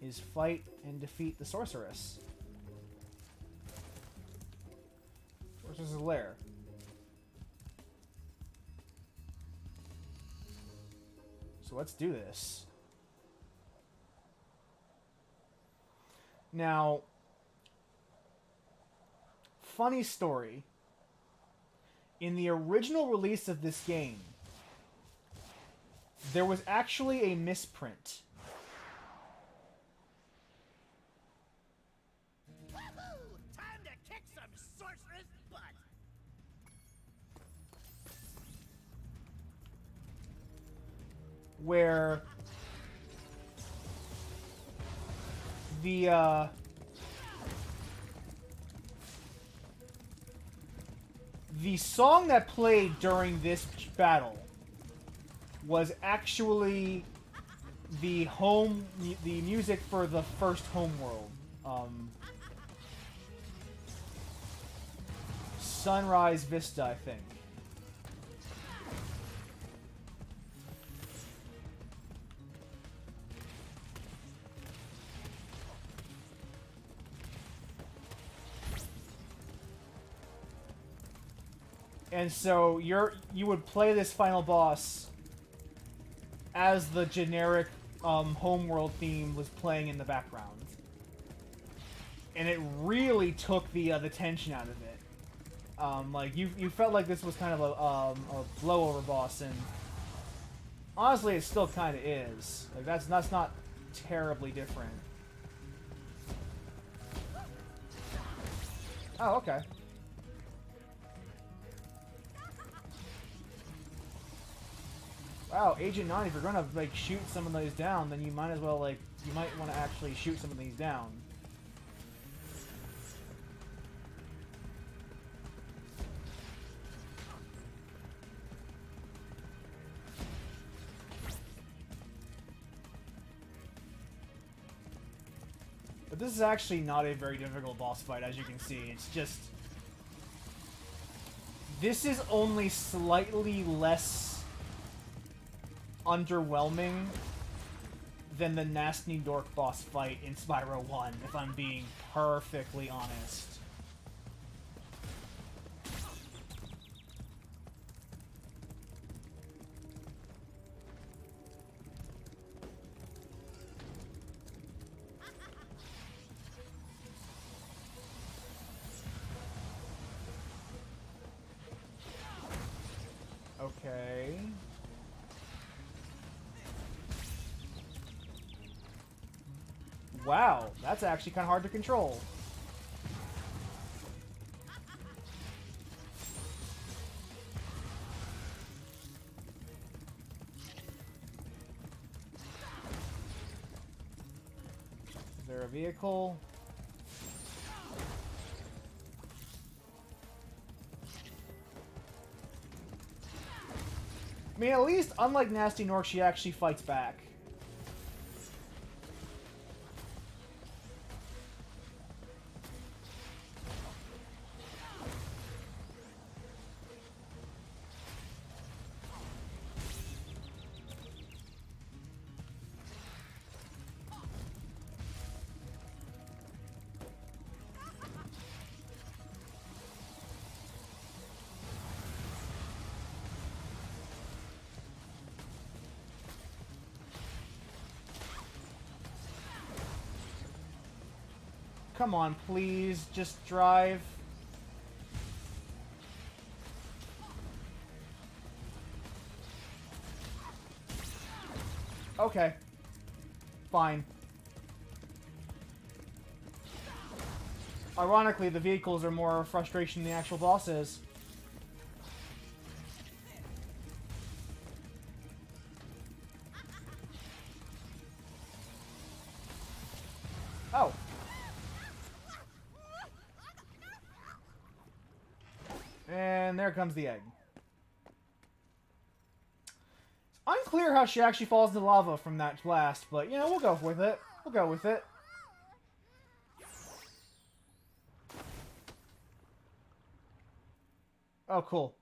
is fight and defeat the sorceress. Sorceress's lair. So let's do this. Now, funny story. In the original release of this game, there was actually a misprint. Woohoo! Time to kick some sorceress butt! Where the song that played during this battle was actually the music for the first homeworld, Sunrise Vista, I think. And so you would play this final boss as the generic homeworld theme was playing in the background, and it really took the tension out of it. Like you felt like this was kind of a blowover boss, and honestly, it still kind of is. Like that's not terribly different. Oh, okay. Wow, Agent 9, if you're gonna like shoot some of those down, then you might as well you might want to actually shoot some of these down. But this is actually not a very difficult boss fight, as you can see. It's just this is only slightly less underwhelming than the Nasty Dork boss fight in Spyro 1, if I'm being perfectly honest. Okay. Wow, that's actually kind of hard to control. Is there a vehicle? I mean, at least, unlike Nasty Nork, she actually fights back. Come on, please, just drive. Okay. Fine. Ironically, the vehicles are more frustration than the actual bosses. Oh. And there comes the egg. It's unclear how she actually falls into lava from that blast, but, you know, we'll go with it. We'll go with it. Oh, cool.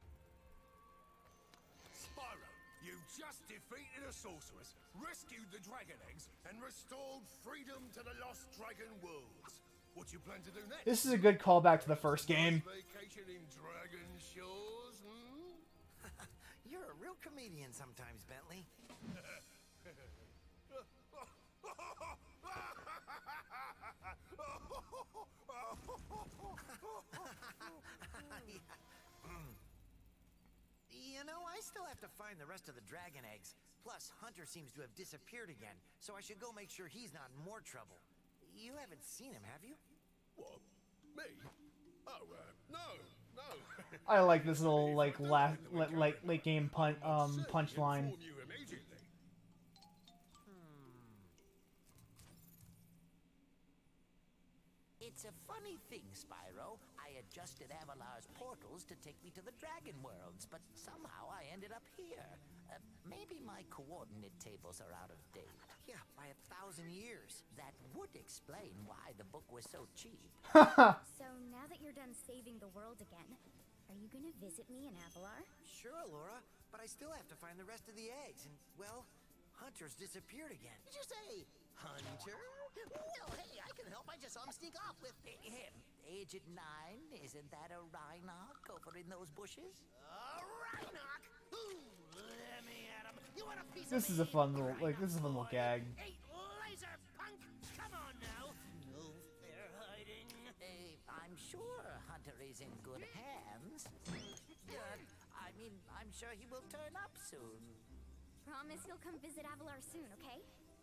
Spyro, you just defeated a sorceress, rescued the dragon eggs, and restored freedom to the lost dragon worlds. What you plan to do next? This is a good callback to the first game. Vacation in Dragon Shores, hmm? You're a real comedian sometimes, Bentley. You know, I still have to find the rest of the dragon eggs. Plus, Hunter seems to have disappeared again, so I should go make sure he's not in more trouble. You haven't seen him, have you? What? Me? Oh, no. I like this little like late game punchline. It's a funny thing, Spyro. I adjusted Avalar's portals to take me to the Dragon Worlds, but somehow I ended up here. Maybe my coordinate tables are out of date. Yeah, by 1,000 years. That would explain why the book was so cheap. So now that you're done saving the world again, are you gonna visit me in Avalar? Sure, Laura, but I still have to find the rest of the eggs, and, well, Hunter's disappeared again. Did you say Hunter? Well, hey, I can help. I just saw him sneak off with him. Agent 9, isn't that a Rhinoc over in those bushes? Rhinoc! Ooh, let me at him. You want a piece This of is a me? fun little this is a fun little gag. Hey, laser punk! Come on now! No fair hiding. I'm sure Hunter is in good hands. I mean, I'm sure he will turn up soon. Promise you'll come visit Avalar soon, okay?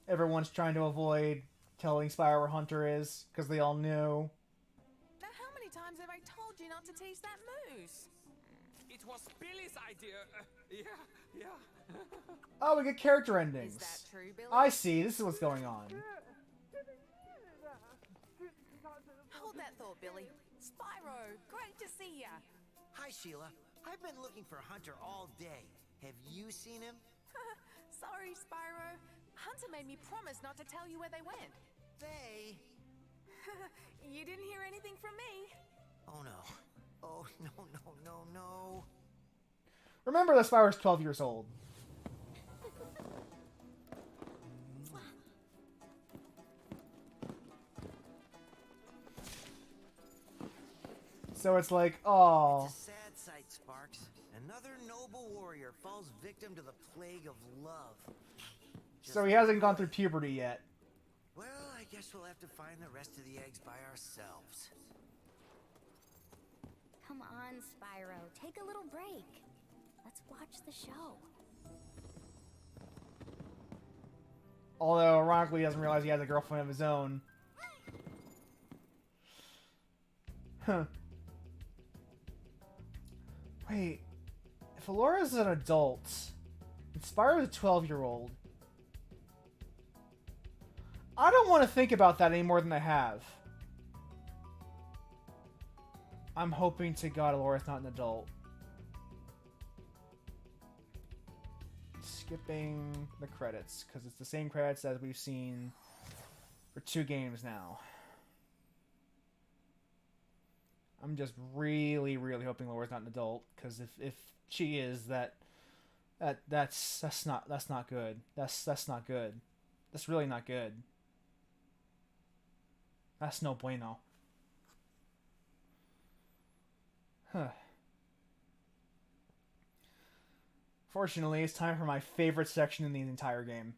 Everyone's trying to avoid telling Spyro where Hunter is, because they all knew. Now, how many times have I told you not to tease that moose? It was Billy's idea. Yeah. Oh, we get character endings. Is that true, Billy? I see. This is what's going on. Hold that thought, Billy. Spyro, great to see ya. Hi, Sheila. I've been looking for Hunter all day. Have you seen him? Sorry, Spyro. Hunter made me promise not to tell you where they went. They... You didn't hear anything from me. Oh, no. Oh, no. Remember that Spyro's 12 years old. So it's like, oh. It's a sad sight, Sparks. Another noble warrior falls victim to the plague of love. So he hasn't gone through puberty yet. Well, I guess we'll have to find the rest of the eggs by ourselves. Come on, Spyro. Take a little break. Let's watch the show. Although, ironically, he doesn't realize he has a girlfriend of his own. Huh. Wait. If Alora's an adult, and Spyro's a 12-year-old, I don't want to think about that any more than I have. I'm hoping to God Alora's not an adult. Skipping the credits, because it's the same credits as we've seen for 2 games now. I'm just really, really hoping Laura's not an adult, because if she is, that's not good. That's not good. That's really not good. That's no bueno. Huh. Fortunately, it's time for my favorite section in the entire game.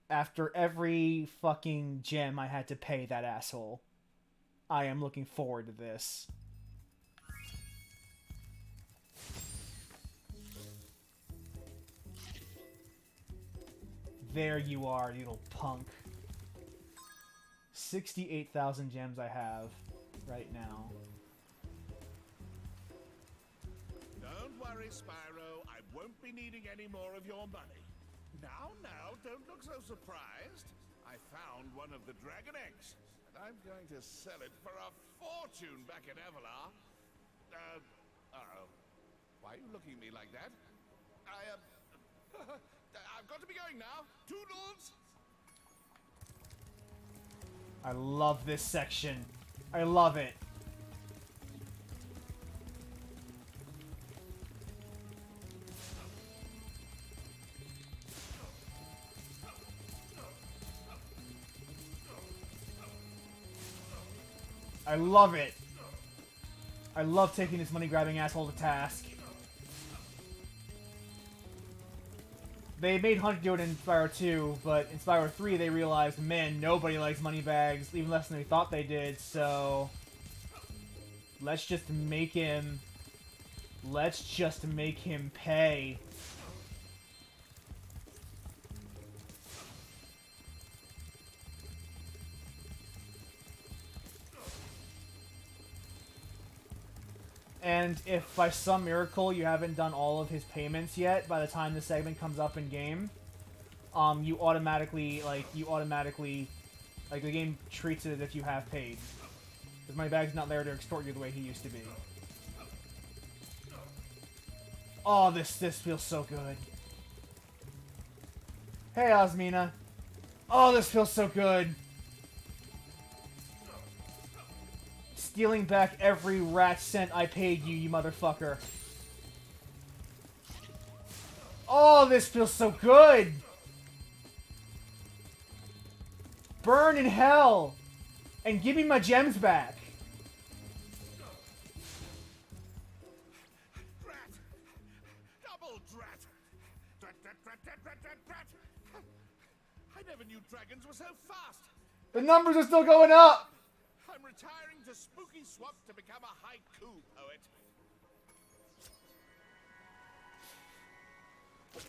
After every fucking gem I had to pay that asshole, I am looking forward to this. There you are, you little punk. 68,000 gems I have right now. Don't worry, Spyro. I won't be needing any more of your money. Now, don't look so surprised. I found one of the dragon eggs, and I'm going to sell it for a fortune back in Avalar. Uh-oh. Why are you looking at me like that? I've got to be going now. Toodles! I love this section. I love it. I love it. I love taking this money-grabbing asshole to task. They made Hunter do it in Spyro 2, but in Spyro 3 they realized, man, nobody likes money bags, even less than they thought they did, so... Let's just make him pay. And if by some miracle you haven't done all of his payments yet, by the time the segment comes up in game, you automatically, the game treats it as if you have paid. Because my bag's not there to extort you the way he used to be. Oh, this feels so good. Hey, Osmina. Oh, this feels so good. Stealing back every rat cent I paid you, you motherfucker. Oh, this feels so good! Burn in hell! And give me my gems back! Drat! Double drat! Drat, drat, drat, drat, drat, drat, drat! I never knew dragons were so fast! The numbers are still going up! I'm retiring to Spooky Swamp to become a haiku poet.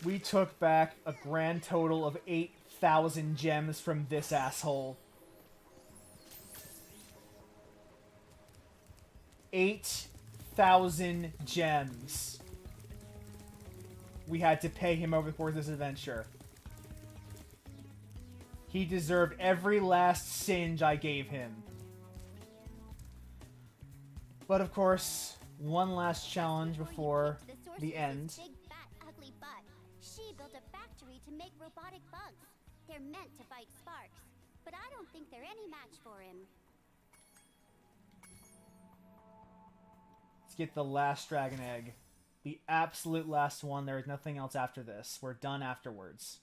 We took back a grand total of 8,000 gems from this asshole. 8,000 gems. We had to pay him over the course of this adventure. He deserved every last singe I gave him. But of course, one last challenge before the end. Big, fat, ugly butt. She built a factory to make robotic bugs. They're meant to fight Sparks, but I don't think they're any match for him. Let's get the last dragon egg. The absolute last one. There is nothing else after this. We're done afterwards.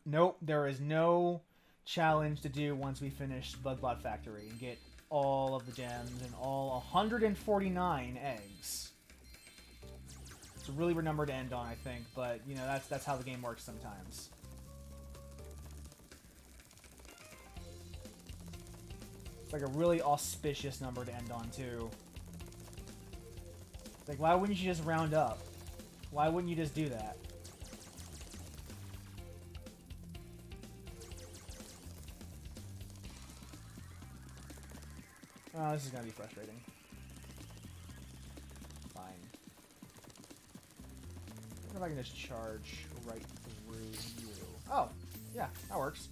Nope, there is no challenge to do once we finish Bugbot Factory and get all of the gems and all 149 eggs. It's a really weird number to end on, I think, but you know that's how the game works sometimes. It's like a really auspicious number to end on too. Like, why wouldn't you just round up? Why wouldn't you just do that? Oh, this is gonna be frustrating. Fine. I wonder if I can just charge right through you. Oh, yeah, that works.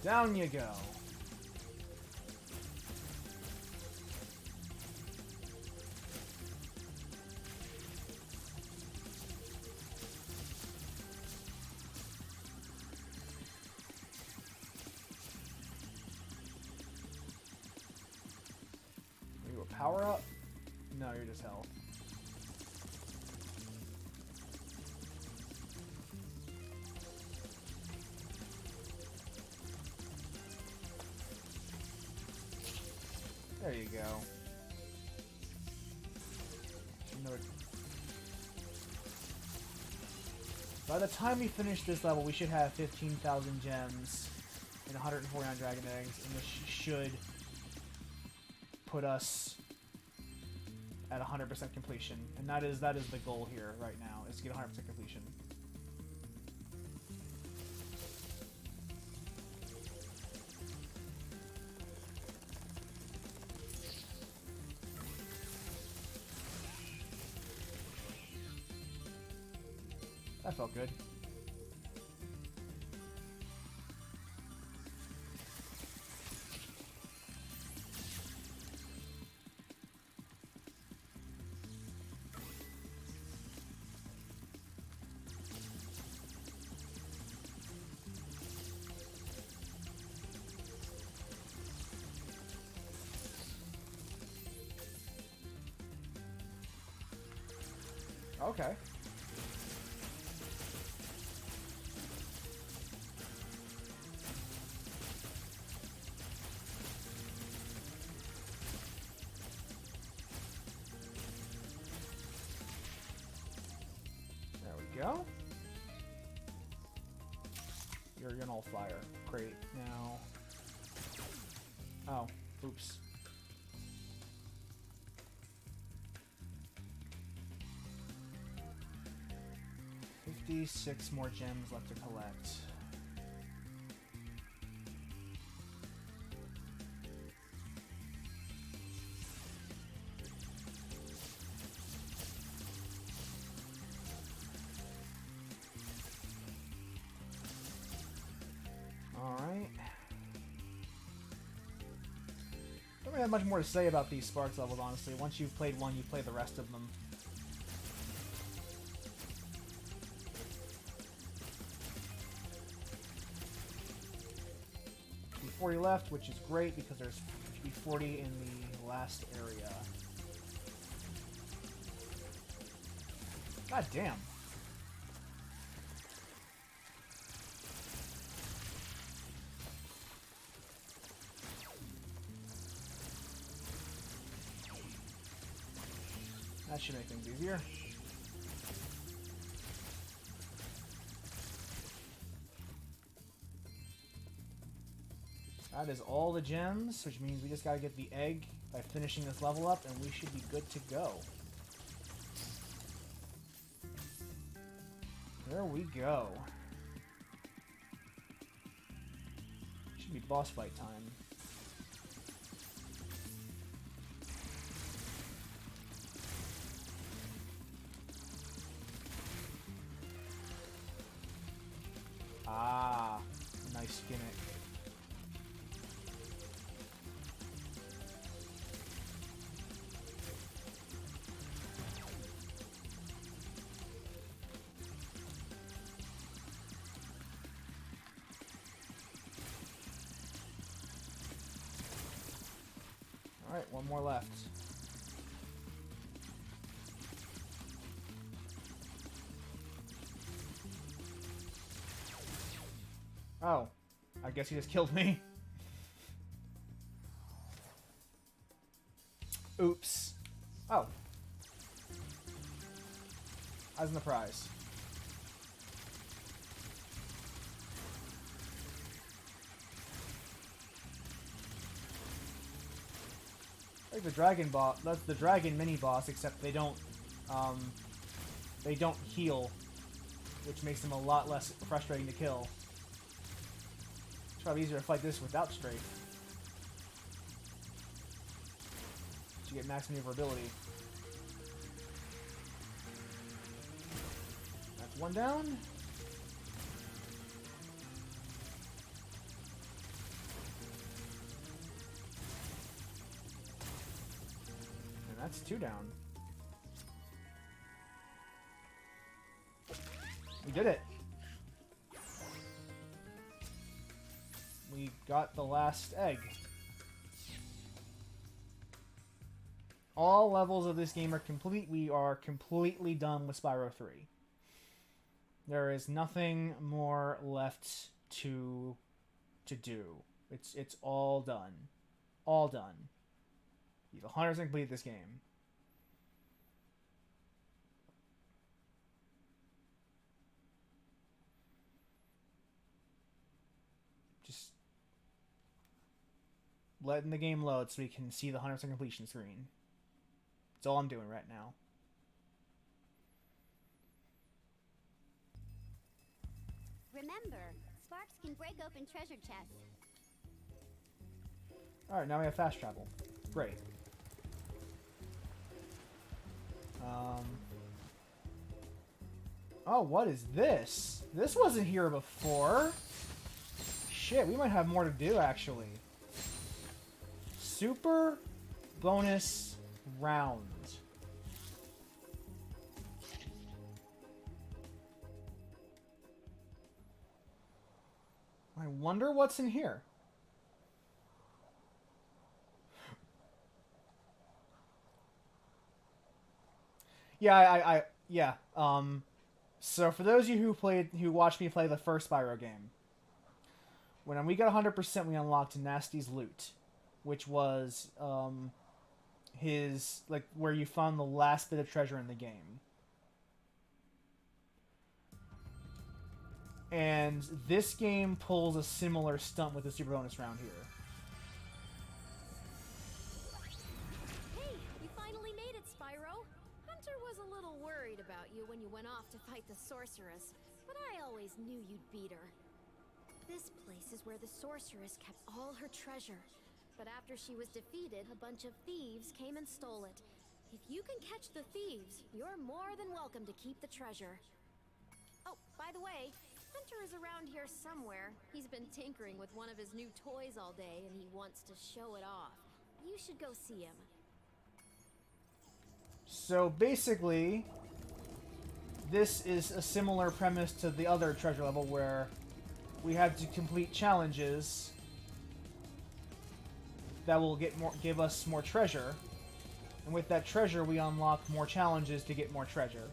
Down you go. Are you a power up? No, you're just health. There you go. By the time we finish this level, we should have 15,000 gems and 149 dragon eggs, and this should put us at 100% completion. And that is the goal here right now, is to get 100% completion. That felt good. Okay. There we go. You're all fire. Great. Now. Oh, oops. $56 more gems left to collect. Alright. Don't really have much more to say about these Sparks levels, honestly. Once you've played one, you play the rest of them. 40 left, which is great because there's 40 in the last area. God damn. That should make things easier. That is all the gems, which means we just gotta get the egg by finishing this level up, and we should be good to go. There we go. Should be boss fight time. Ah, nice gimmick. Alright, one more left. Oh. I guess he just killed me. Oops. Oh. As in the prize. Like the dragon boss, that's the dragon mini boss, except they don't heal, which makes them a lot less frustrating to kill. It's probably easier to fight this without strafe. You get max maneuverability. That's one down. That's 2 down. We did it. We got the last egg. All levels of this game are complete. We are completely done with Spyro 3. There is nothing more left to do. It's all done. All done. You've 100% completed this game. Just letting the game load so we can see the 100% completion screen. That's all I'm doing right now. Remember, sparks can break open treasure chests. Alright, now we have fast travel. Great. Oh, what is this? This wasn't here before. Shit, we might have more to do, actually. Super bonus round. I wonder what's in here. Yeah, so for those of you who watched me play the first Spyro game, when we got 100%, we unlocked Nasty's loot, which was, his, like, where you found the last bit of treasure in the game. And this game pulls a similar stunt with the super bonus round here. Hey, you finally made it, Spyro. Hunter was a little worried about you when you went off to fight the sorceress, but I always knew you'd beat her. This place is where the sorceress kept all her treasure, but after she was defeated, a bunch of thieves came and stole it. If you can catch the thieves, you're more than welcome to keep the treasure. Oh, by the way, Hunter is around here somewhere. He's been tinkering with one of his new toys all day, and he wants to show it off. You should go see him. So basically, this is a similar premise to the other treasure level where we have to complete challenges that will give us more treasure. And with that treasure, we unlock more challenges to get more treasure.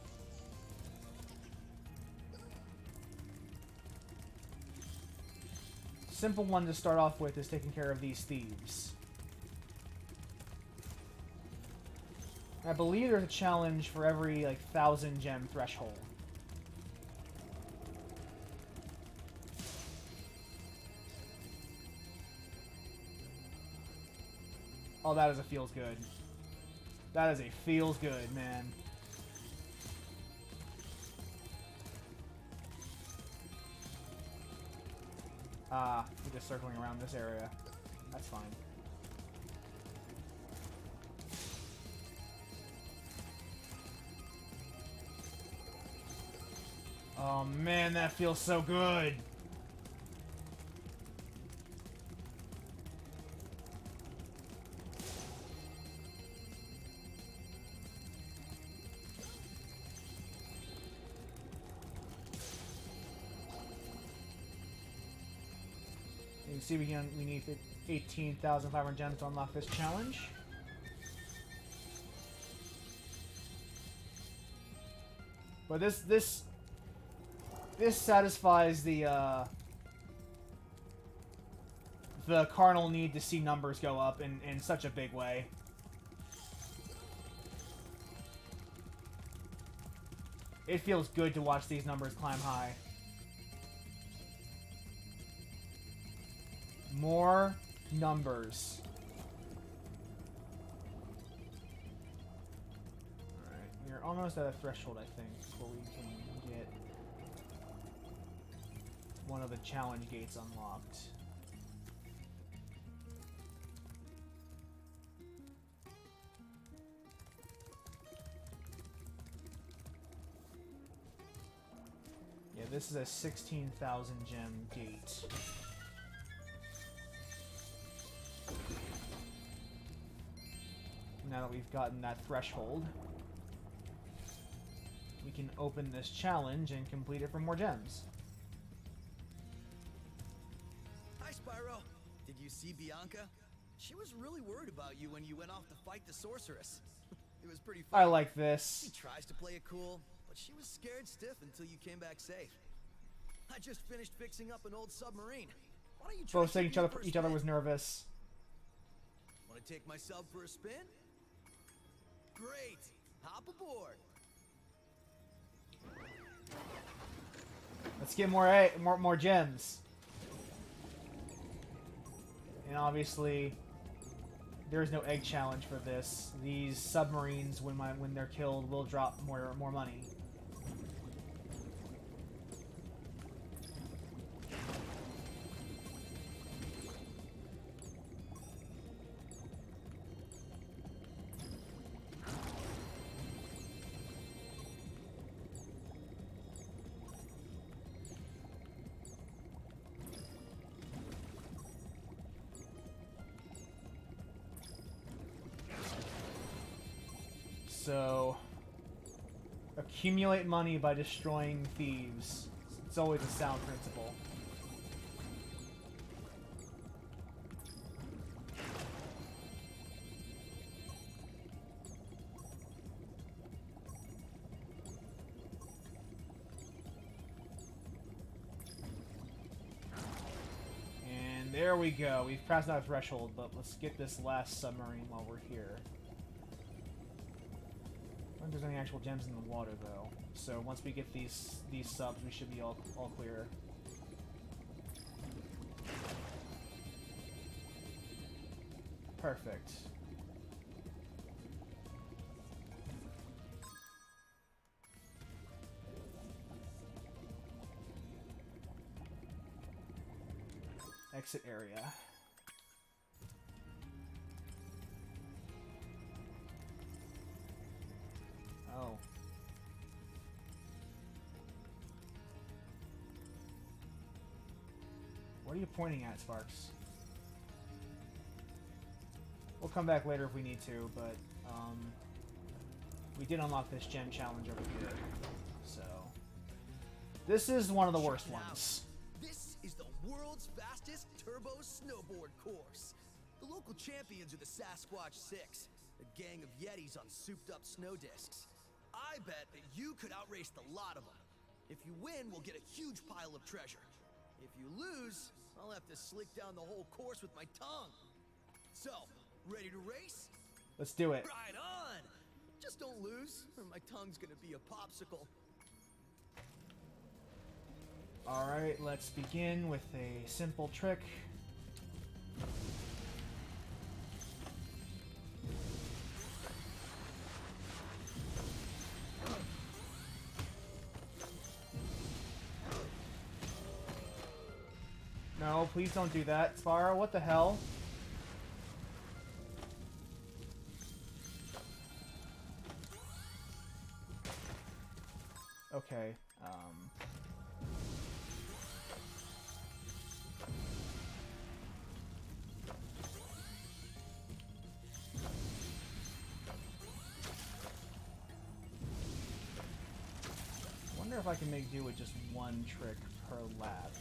Simple one to start off with is taking care of these thieves. I believe there's a challenge for every, like, 1,000 gem threshold. Oh, that is a feels good. That is a feels good, man. We're just circling around this area. That's fine. Oh man, that feels so good. You can see we need 18,500 gems to unlock this challenge. But this satisfies the the carnal need to see numbers go up in such a big way. It feels good to watch these numbers climb high. More numbers. Alright, we're almost at a threshold, I think, before we can get one of the challenge gates unlocked. Yeah, this is a 16,000 gem gate. Now that we've gotten that threshold, we can open this challenge and complete it for more gems. Hi, Spyro. Did you see Bianca? She was really worried about you when you went off to fight the sorceress. It was pretty fun. I like this. She tries to play it cool, but she was scared stiff until you came back safe. I just finished fixing up an old submarine. Why don't you try Both saying taking it for a each other spin? was nervous. Want to take my sub for a spin? Great. Hop aboard. Let's get more gems. And obviously, there is no egg challenge for this. These submarines, when they're killed, will drop more money. So, accumulate money by destroying thieves. It's always a sound principle. And there we go. We've passed that threshold, but let's get this last submarine while we're here. I don't think there's any actual gems in the water, though. So once we get these subs, we should be all clear. Perfect. Exit area. Oh. What are you pointing at, Sparks? We'll come back later if we need to, but we did unlock this gem challenge over here. So this is one of the worst ones. This is the world's fastest turbo snowboard course. The local champions are the Sasquatch 6, a gang of Yetis on souped-up snow discs. I bet that you could outrace the lot of them. If you win, we'll get a huge pile of treasure. If you lose, I'll have to slick down the whole course with my tongue. So, ready to race? Let's do it. Right on! Just don't lose, or my tongue's gonna be a popsicle. Alright, let's begin with a simple trick. No, please don't do that. Spyro, what the hell? Okay, wonder if I can make do with just one trick per lap.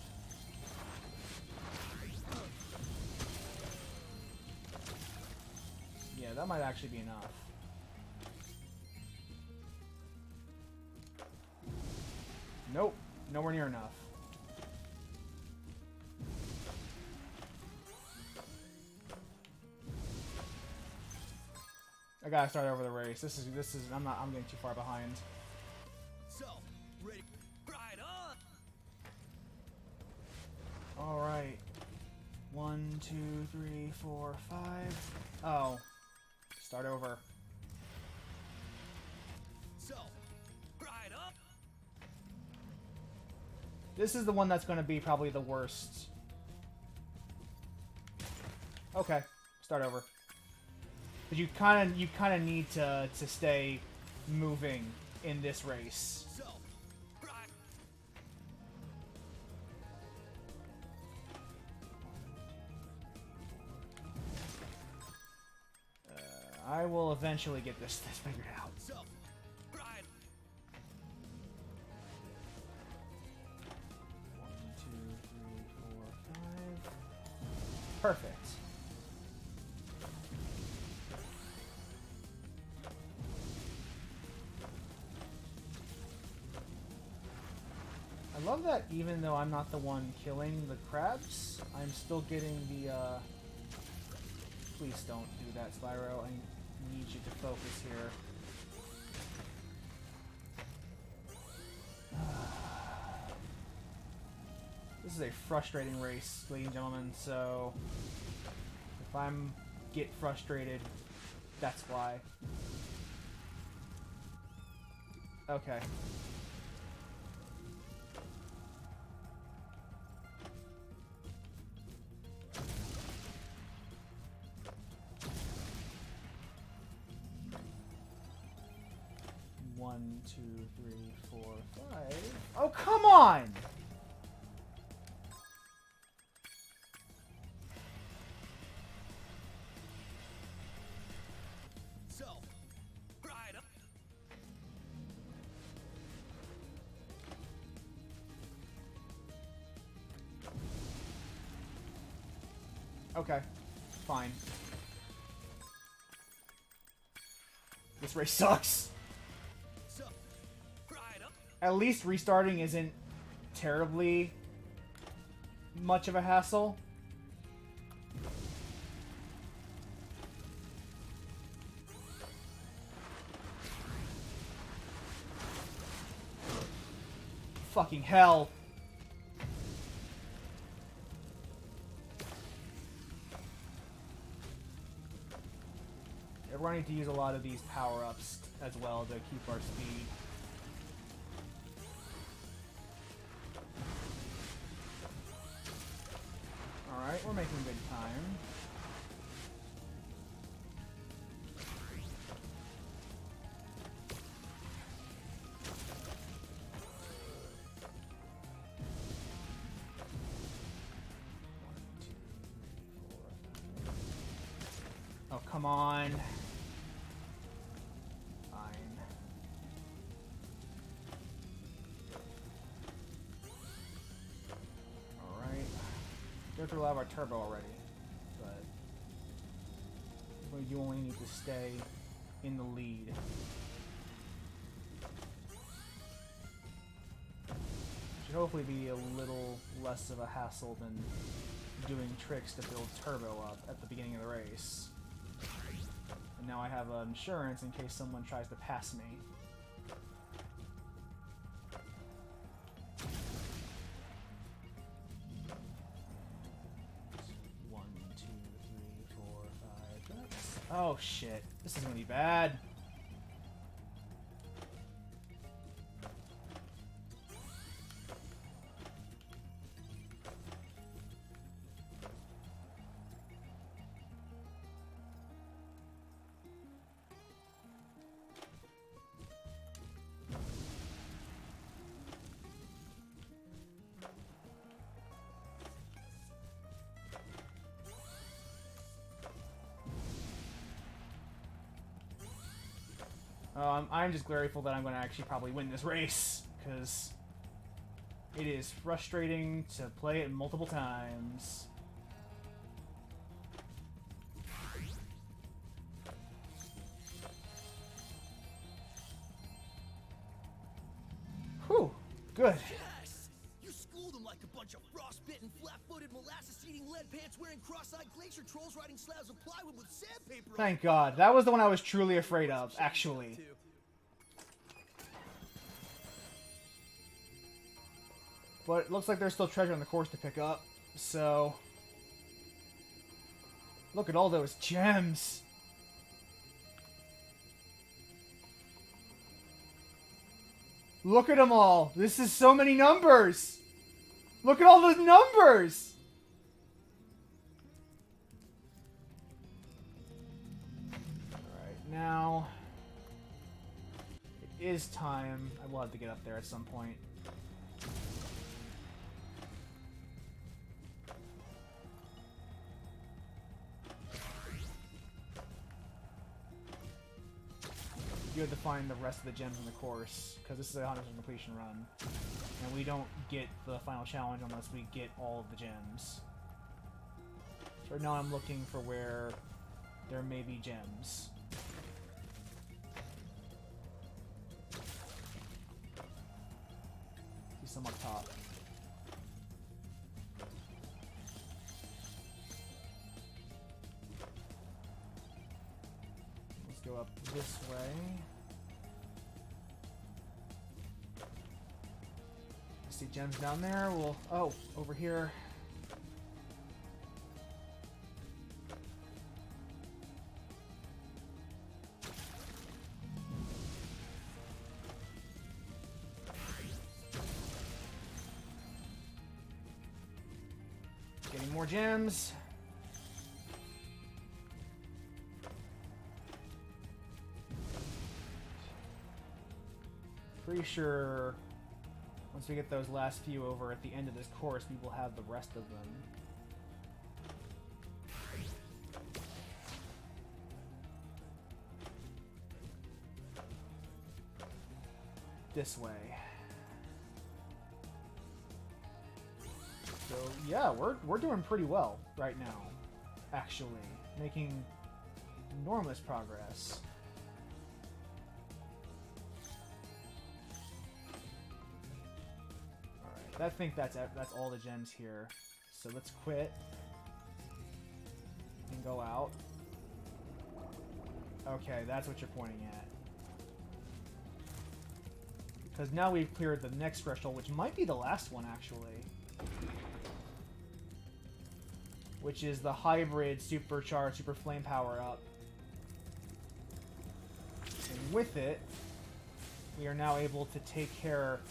Yeah, that might actually be enough. Nope, nowhere near enough. I gotta start over the race. This is I'm getting too far behind. So, ready? Right on. All right. 1, 2, 3, 4, 5. Oh, start over. So, right up. This is the one that's going to be probably the worst. Okay, start over. But you kind of need to stay moving in this race. So, right. I will eventually get this figured out. So, right. 1, 2, 3, 4, 5. Perfect. I love that even though I'm not the one killing the crabs, I'm still getting the, Please don't do that, Spyro. I need you to focus here. This is a frustrating race, ladies and gentlemen, so if I'm get frustrated, that's why. Okay. One, 2, 3, 4, 5. Oh, come on! So, right up. Okay, fine. This race sucks. So, right up. At least restarting isn't terribly much of a hassle. Fucking hell. We're going to use a lot of these power-ups as well to keep our speed. Alright, we're making good time. Oh, come on. Fine. Alright. Go through a lot of our turbo already, but you only need to stay in the lead. Should hopefully be a little less of a hassle than doing tricks to build turbo up at the beginning of the race. And now I have insurance in case someone tries to pass me. One, 2, 3, 4, 5. That's... Oh shit! This is gonna be bad. I'm just grateful that I'm going to actually probably win this race, because it is frustrating to play it multiple times. Whew, good. Yes! You schooled them like a bunch of frost-bitten, flat-footed, molasses-eating lead red pants wearing cross-eyed glacier trolls riding slabs of plywood with sandpaper on Thank God. That was the one I was truly afraid of, actually. But it looks like there's still treasure on the course to pick up, so... Look at all those gems! Look at them all! This is so many numbers! Look at all those numbers! Alright, now... It is time. I will have to get up there at some point. You have to find the rest of the gems in the course, because this is a 100% completion run. And we don't get the final challenge unless we get all of the gems. So right now I'm looking for where there may be gems. See some up top. Let's go up this way. I see gems down there. We'll... Oh, over here. Getting more gems. Pretty sure once we get those last few over at the end of this course, we will have the rest of them. This way. So yeah, we're doing pretty well right now, actually. Making enormous progress. I think that's all the gems here. So let's quit and go out. Okay, that's what you're pointing at. Because now we've cleared the next threshold, which might be the last one, actually. Which is the hybrid supercharged super flame power-up. And with it, we are now able to take care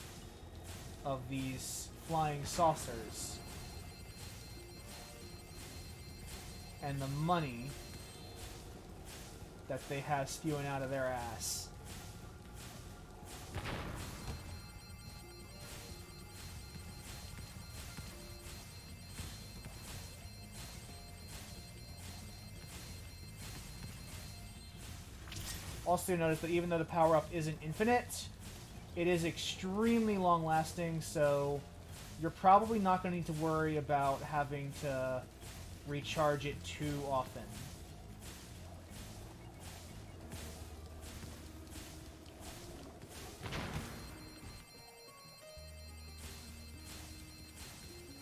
of these flying saucers. And the money that they have spewing out of their ass. Also notice that even though the power-up isn't infinite, it is extremely long-lasting, so you're probably not going to need to worry about having to recharge it too often.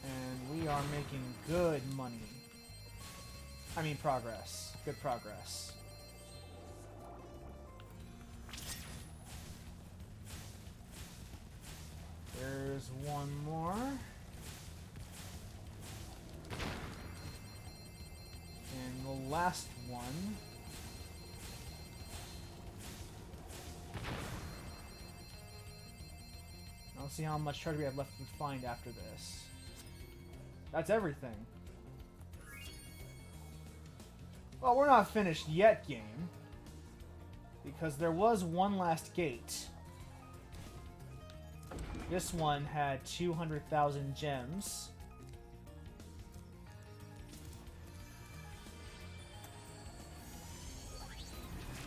And we are making good money. I mean progress. Good progress. There's one more. And the last one. I'll see how much treasure we have left to find after this. That's everything. Well, we're not finished yet, game. Because there was one last gate. This one had 200,000 gems. I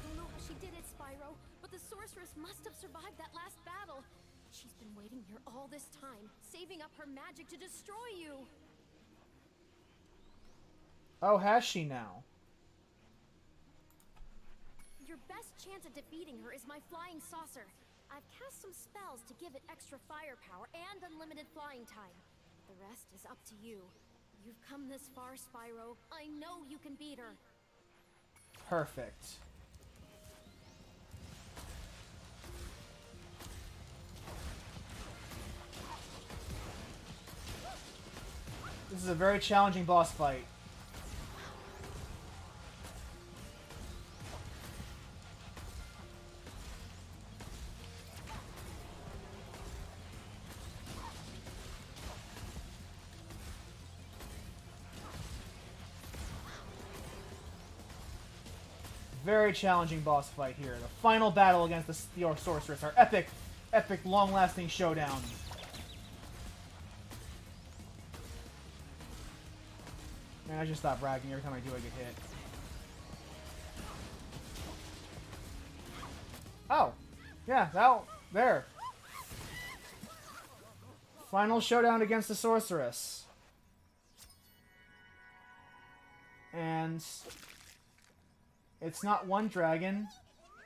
don't know how she did it, Spyro, but the sorceress must have survived that last battle. She's been waiting here all this time, saving up her magic to destroy you. Oh, has she now? Your best chance at defeating her is my flying saucer. I've cast some spells to give it extra firepower and unlimited flying time. The rest is up to you. You've come this far, Spyro. I know you can beat her. Perfect. This is a very challenging boss fight. Very challenging boss fight here. The final battle against the Steel Sorceress. Our epic, long-lasting showdown. Man, I just stop bragging every time I do I get hit. Oh! Yeah, there. Final showdown against the Sorceress. And it's not one dragon.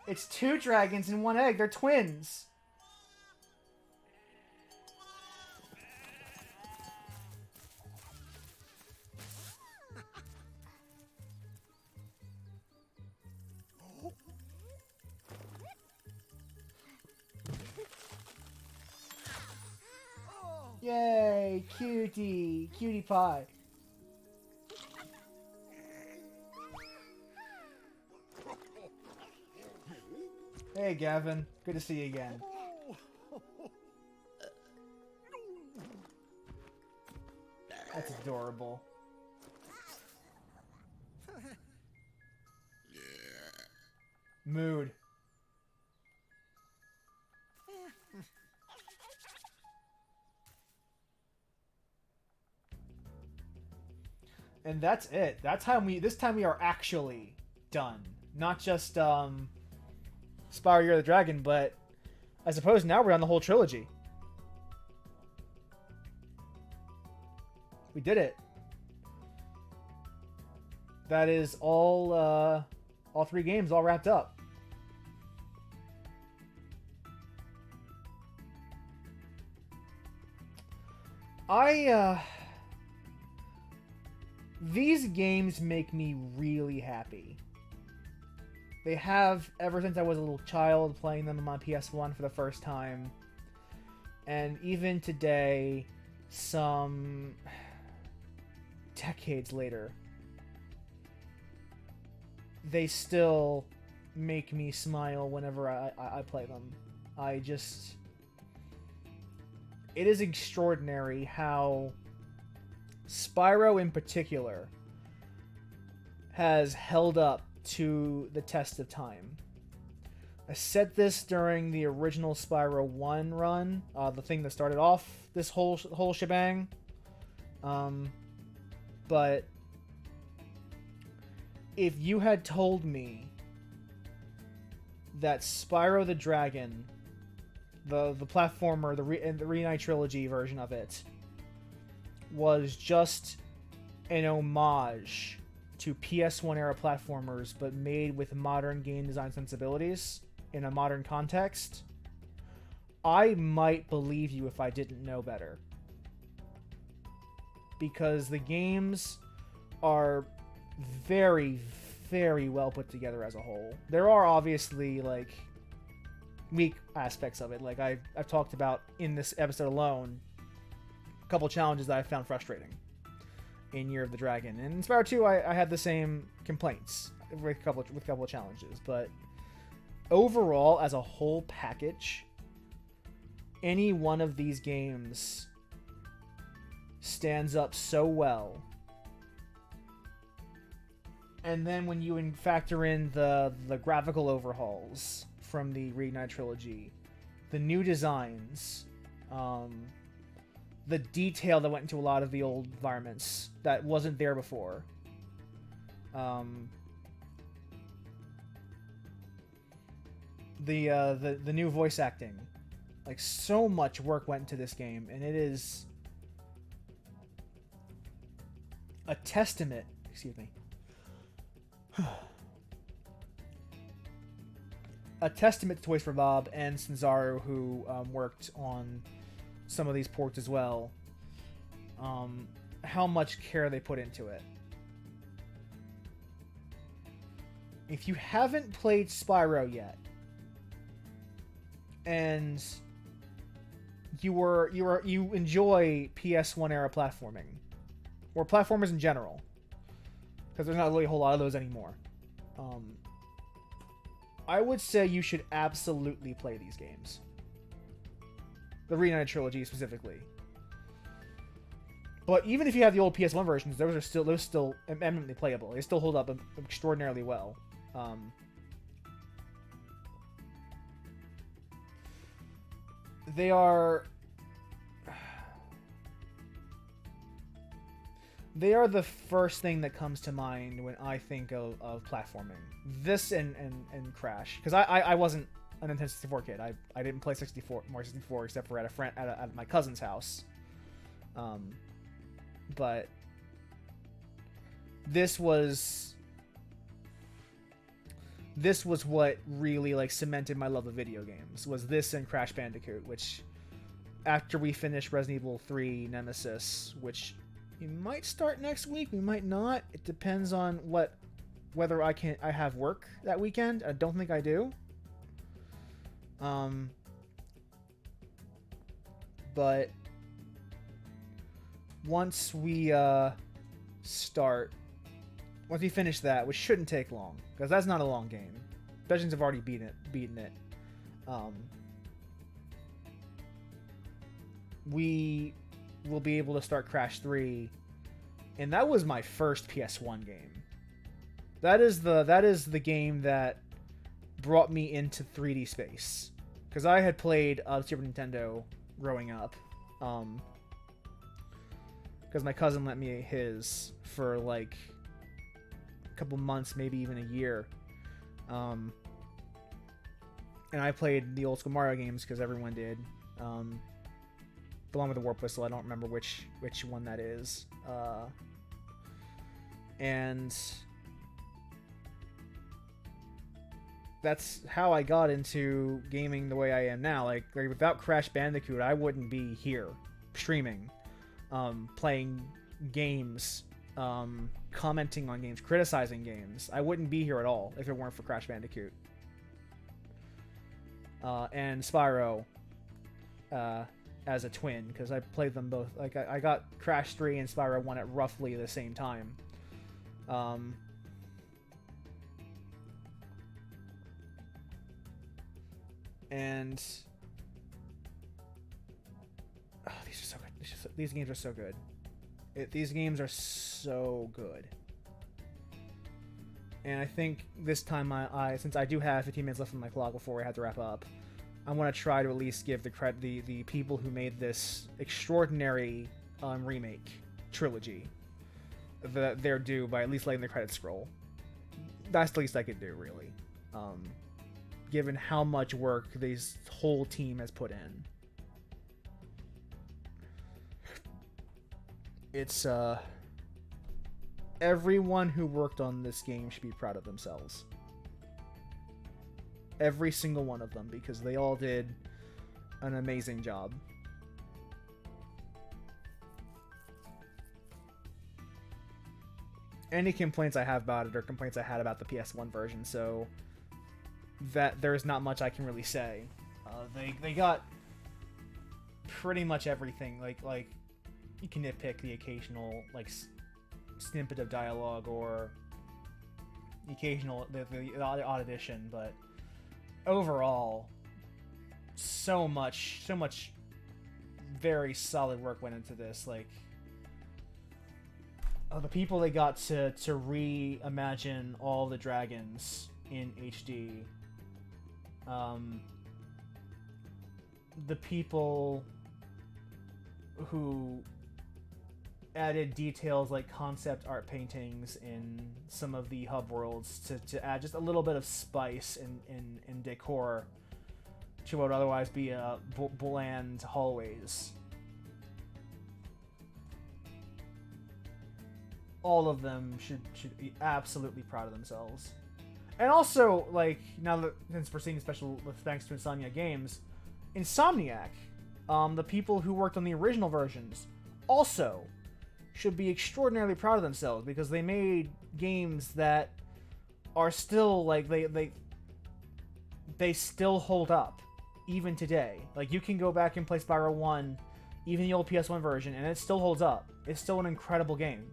It's two dragons in one egg. They're twins. Yay, cutie pie. Hey, Gavin. Good to see you again. That's adorable. Mood. And that's it. This time we are actually done. Not just, Spyro Year of the Dragon, but I suppose now we're on the whole trilogy. We did it. That is all three games all wrapped up. These games make me really happy. They have ever since I was a little child playing them on my PS1 for the first time. And even today, some decades later, they still make me smile whenever I play them. It is extraordinary how Spyro in particular has held up to the test of time. I said this during the original Spyro 1 run, the thing that started off this whole shebang. But if you had told me that Spyro the Dragon, the platformer, the Reignited Trilogy version of it, was just an homage to PS1 era platformers, but made with modern game design sensibilities in a modern context, I might believe you if I didn't know better. Because the games are very, very well put together as a whole. There are obviously, like, weak aspects of it. Like, I've talked about in this episode alone, a couple challenges that I found frustrating in Year of the Dragon. And in Spyro 2, I had the same complaints with a couple of challenges. But overall, as a whole package, any one of these games stands up so well. And then when you factor in the graphical overhauls from the Reignited Trilogy, the new designs, the detail that went into a lot of the old environments that wasn't there before, the new voice acting, like, so much work went into this game, and it is a testament. Excuse me. A testament to Toys for Bob and Sanzaru, who worked on some of these ports as well. how much care they put into it. If you haven't played Spyro yet, and you enjoy PS1 era platforming, or platformers in general, because there's not really a whole lot of those anymore, I would say you should absolutely play these games. The Reignited Trilogy specifically. But even if you have the old PS1 versions, those are still eminently playable. They still hold up extraordinarily well. They are the first thing that comes to mind when I think of platforming. This and Crash, because I wasn't a Nintendo 64 kid. I didn't play 64 except for at my cousin's house. But this was what really like cemented my love of video games. Was this and Crash Bandicoot, which after we finish Resident Evil 3 Nemesis, which we might start next week, we might not. It depends on whether I have work that weekend. I don't think I do. But once we finish that, which shouldn't take long, because that's not a long game. Dungeons have already beaten it. We will be able to start Crash 3, and that was my first PS1 game. That is the game that brought me into 3D space, because I had played Super Nintendo growing up, because my cousin lent me his for like a couple months, maybe even a year, and I played the old school Mario games because everyone did. The one with the warp whistle, I don't remember which one that is, and that's how I got into gaming the way I am now. Like without Crash Bandicoot, I wouldn't be here streaming, playing games, commenting on games, criticizing games. I wouldn't be here at all if it weren't for Crash Bandicoot. And Spyro as a twin, because I played them both. Like I got Crash 3 and Spyro 1 at roughly the same time. And these are so good. These games are so good. These games are so good. And I think this time, since I do have 15 minutes left on my clock before I have to wrap up, I want to try to at least give the people who made this extraordinary remake trilogy their due by at least letting the credits scroll. That's the least I could do, really. Given how much work this whole team has put in. It's, everyone who worked on this game should be proud of themselves. Every single one of them, because they all did an amazing job. Any complaints I have about it are complaints I had about the PS1 version, so that there's not much I can really say. They got pretty much everything. Like you can nitpick the occasional like snippet of dialogue or the occasional the odd addition, but overall, so much very solid work went into this. Like the people they got to reimagine all the dragons in HD. The people who added details like concept art paintings in some of the hub worlds to add just a little bit of spice and decor to what would otherwise be bland hallways. All of them should be absolutely proud of themselves. And also, like, now that since we're seeing special thanks to Insomniac Games, Insomniac, the people who worked on the original versions, also should be extraordinarily proud of themselves because they made games that are still like they still hold up even today. Like you can go back and play Spyro 1, even the old PS1 version, and it still holds up. It's still an incredible game.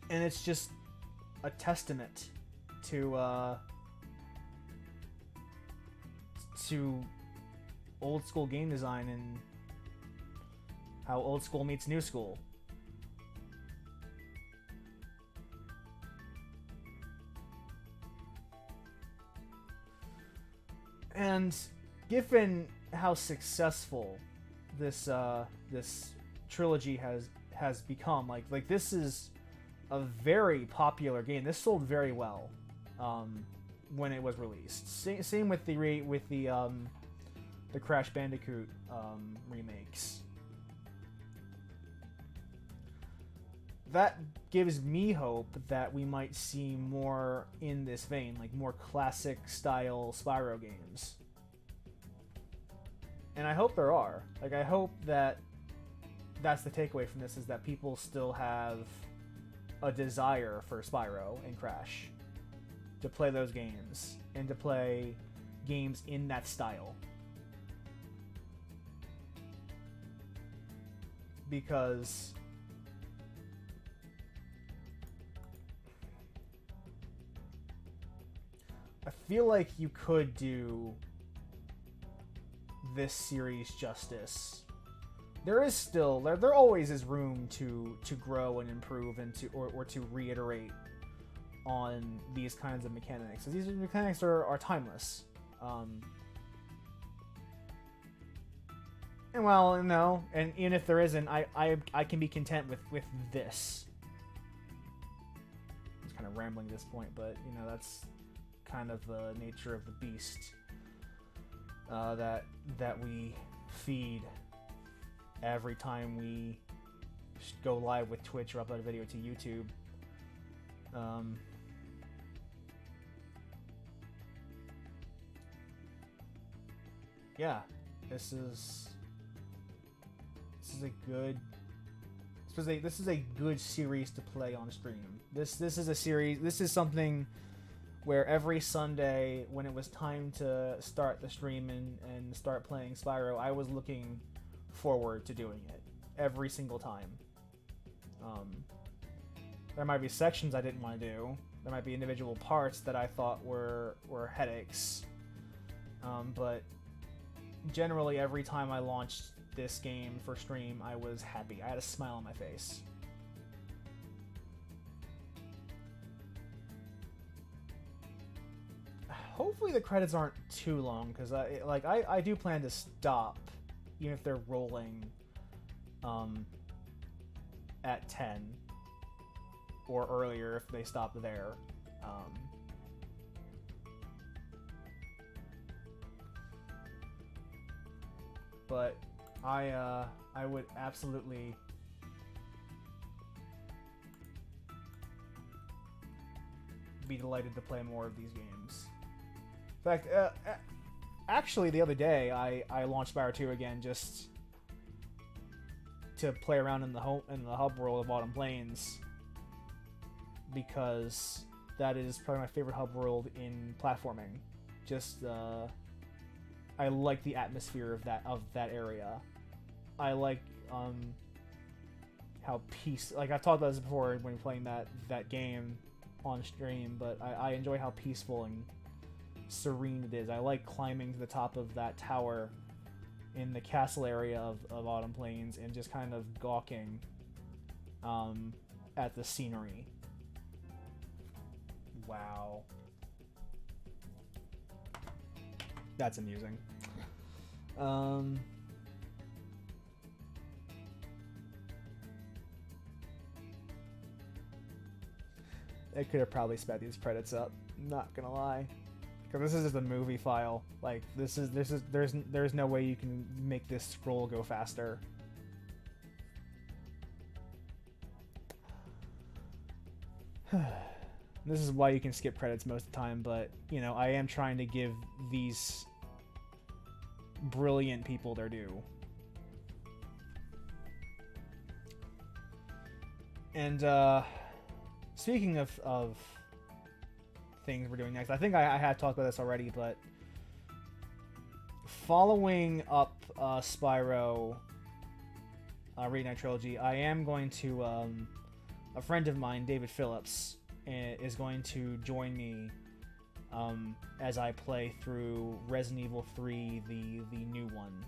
And it's just a testament to old school game design and how old school meets new school. And given how successful this trilogy has become, like this is a very popular game. This sold very well when it was released. Same with the Crash Bandicoot remakes. That gives me hope that we might see more in this vein, like more classic style Spyro games. And I hope there are. Like I hope that that's the takeaway from this, is that people still have a desire for Spyro and Crash to play those games and to play games in that style. Because I feel like you could do this series justice. There always is room to grow and improve and to reiterate on these kinds of mechanics. These mechanics are timeless. And well, no, and even if there isn't, I can be content with this. It's kind of rambling at this point, but you know that's kind of the nature of the beast that we feed every time we go live with Twitch or upload a video to YouTube. Yeah, this is a good series to play on stream. This is a series. This is something where every Sunday when it was time to start the stream and start playing Spyro, I was looking forward to doing it every single time. There might be sections I didn't want to do. There might be individual parts that I thought were headaches. But generally every time I launched this game for stream, I was happy. I had a smile on my face. Hopefully the credits aren't too long, because I do plan to stop, even if they're rolling at 10 or earlier if they stop there. But I would absolutely be delighted to play more of these games. In fact, actually the other day I launched Spyro 2 again just to play around in the hub world of Autumn Plains, because that is probably my favorite hub world in platforming. Just I like the atmosphere of that area. I like how like I've talked about this before when playing that game on stream, but I enjoy how peaceful and serene it is. I like climbing to the top of that tower in the castle area of Autumn Plains and just kind of gawking at the scenery. Wow. That's amusing. They could have probably sped these credits up. Not gonna lie, because this is just a movie file. Like there's no way you can make this scroll go faster. This is why you can skip credits most of the time, but you know I am trying to give these brilliant people their due. And speaking of things we're doing next, I think I had talked about this already, but following up Spyro Reignited Trilogy, I am going to a friend of mine, David Phillips, is going to join me as I play through Resident Evil 3, the new one,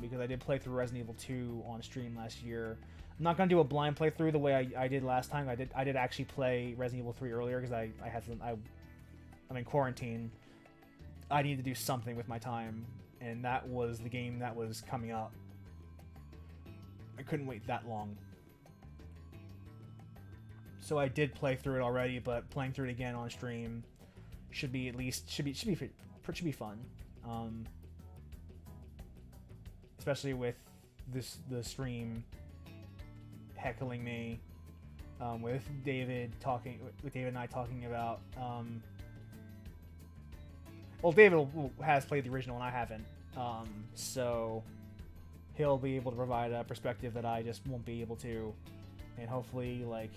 because I did play through Resident Evil 2 on stream last year. I'm not gonna do a blind playthrough the way I did last time. I did actually play Resident Evil 3 earlier because I'm in quarantine. I need to do something with my time, and that was the game that was coming up. I couldn't wait that long. So I did play through it already, but playing through it again on stream should be fun. Especially with the stream heckling me, with David and I talking about well, David has played the original and I haven't, so he'll be able to provide a perspective that I just won't be able to, and hopefully, like,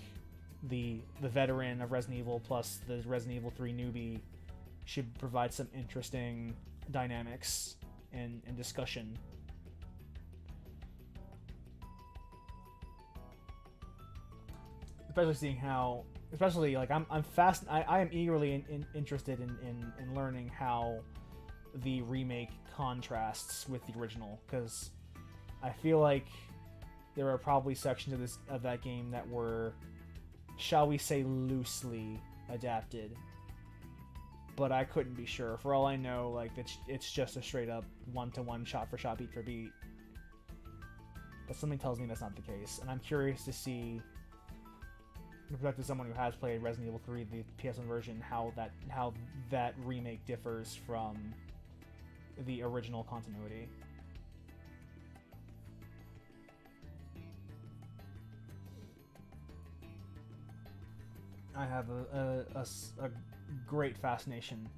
the veteran of Resident Evil plus the Resident Evil 3 newbie should provide some interesting dynamics and discussion. Especially seeing how, like, I am eagerly interested in learning how the remake contrasts with the original, because I feel like there are probably sections of that game that were, shall we say, loosely adapted, but I couldn't be sure. For all I know, like, it's just a straight up one-to-one, shot for shot, beat for beat. But something tells me that's not the case, and I'm curious to see, in fact, as someone who has played Resident Evil 3, the PS1 version, how that remake differs from the original continuity. I have a great fascination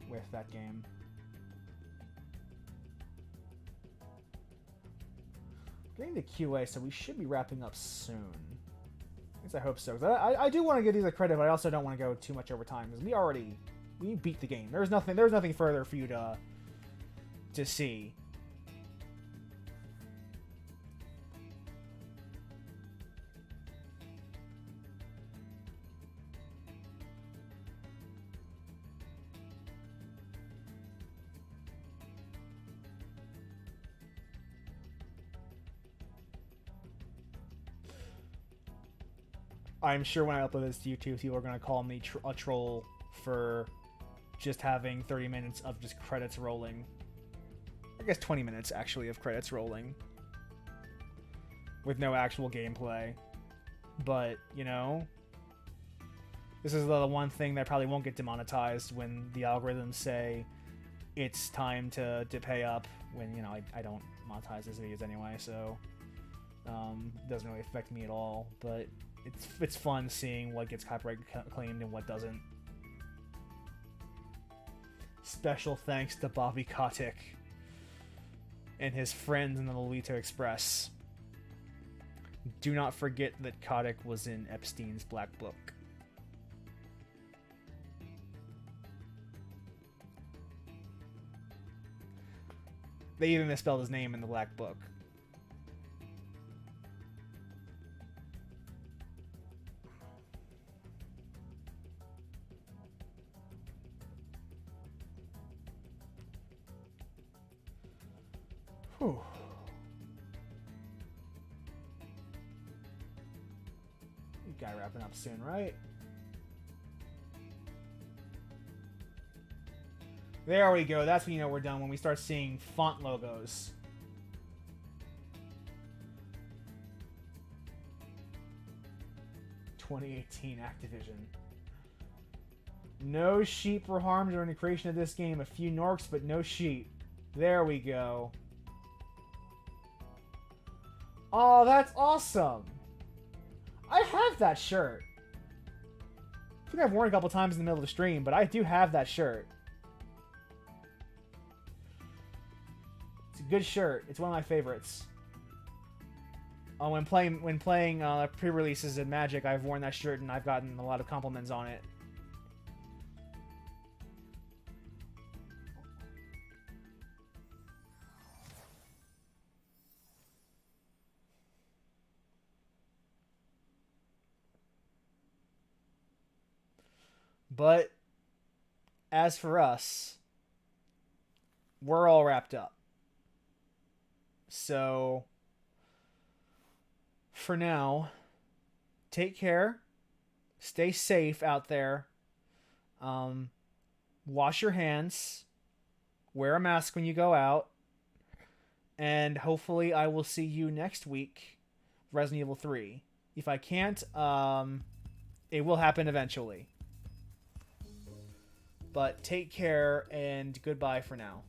with that game. Getting to QA, so we should be wrapping up soon. At least I hope so. I do want to give these a credit, but I also don't want to go too much over time, because we beat the game. There's nothing further for you to see. I'm sure when I upload this to YouTube, people are going to call me a troll for just having 30 minutes of just credits rolling. I guess 20 minutes, actually, of credits rolling. With no actual gameplay. But, you know, this is the one thing that probably won't get demonetized when the algorithms say it's time to pay up, when, you know, I don't monetize these videos anyway, so it doesn't really affect me at all. But it's fun seeing what gets copyright claimed and what doesn't. Special thanks to Bobby Kotick and his friends in the Lolita Express. Do not forget that Kotick was in Epstein's Black Book. They even misspelled his name in the Black Book. Whew. You guy wrapping up soon, right? There we go. That's when you know we're done, when we start seeing font logos. (2018) Activision. No sheep were harmed during the creation of this game. A few Norks, but no sheep. There we go. Oh, that's awesome! I have that shirt. I think I've worn it a couple times in the middle of the stream, but I do have that shirt. Good shirt. It's one of my favorites. When playing pre-releases in Magic, I've worn that shirt and I've gotten a lot of compliments on it. But as for us, we're all wrapped up. So for now, take care. Stay safe out there. Wash your hands. Wear a mask when you go out. And hopefully I will see you next week, Resident Evil 3. If I can't, it will happen eventually. But take care and goodbye for now.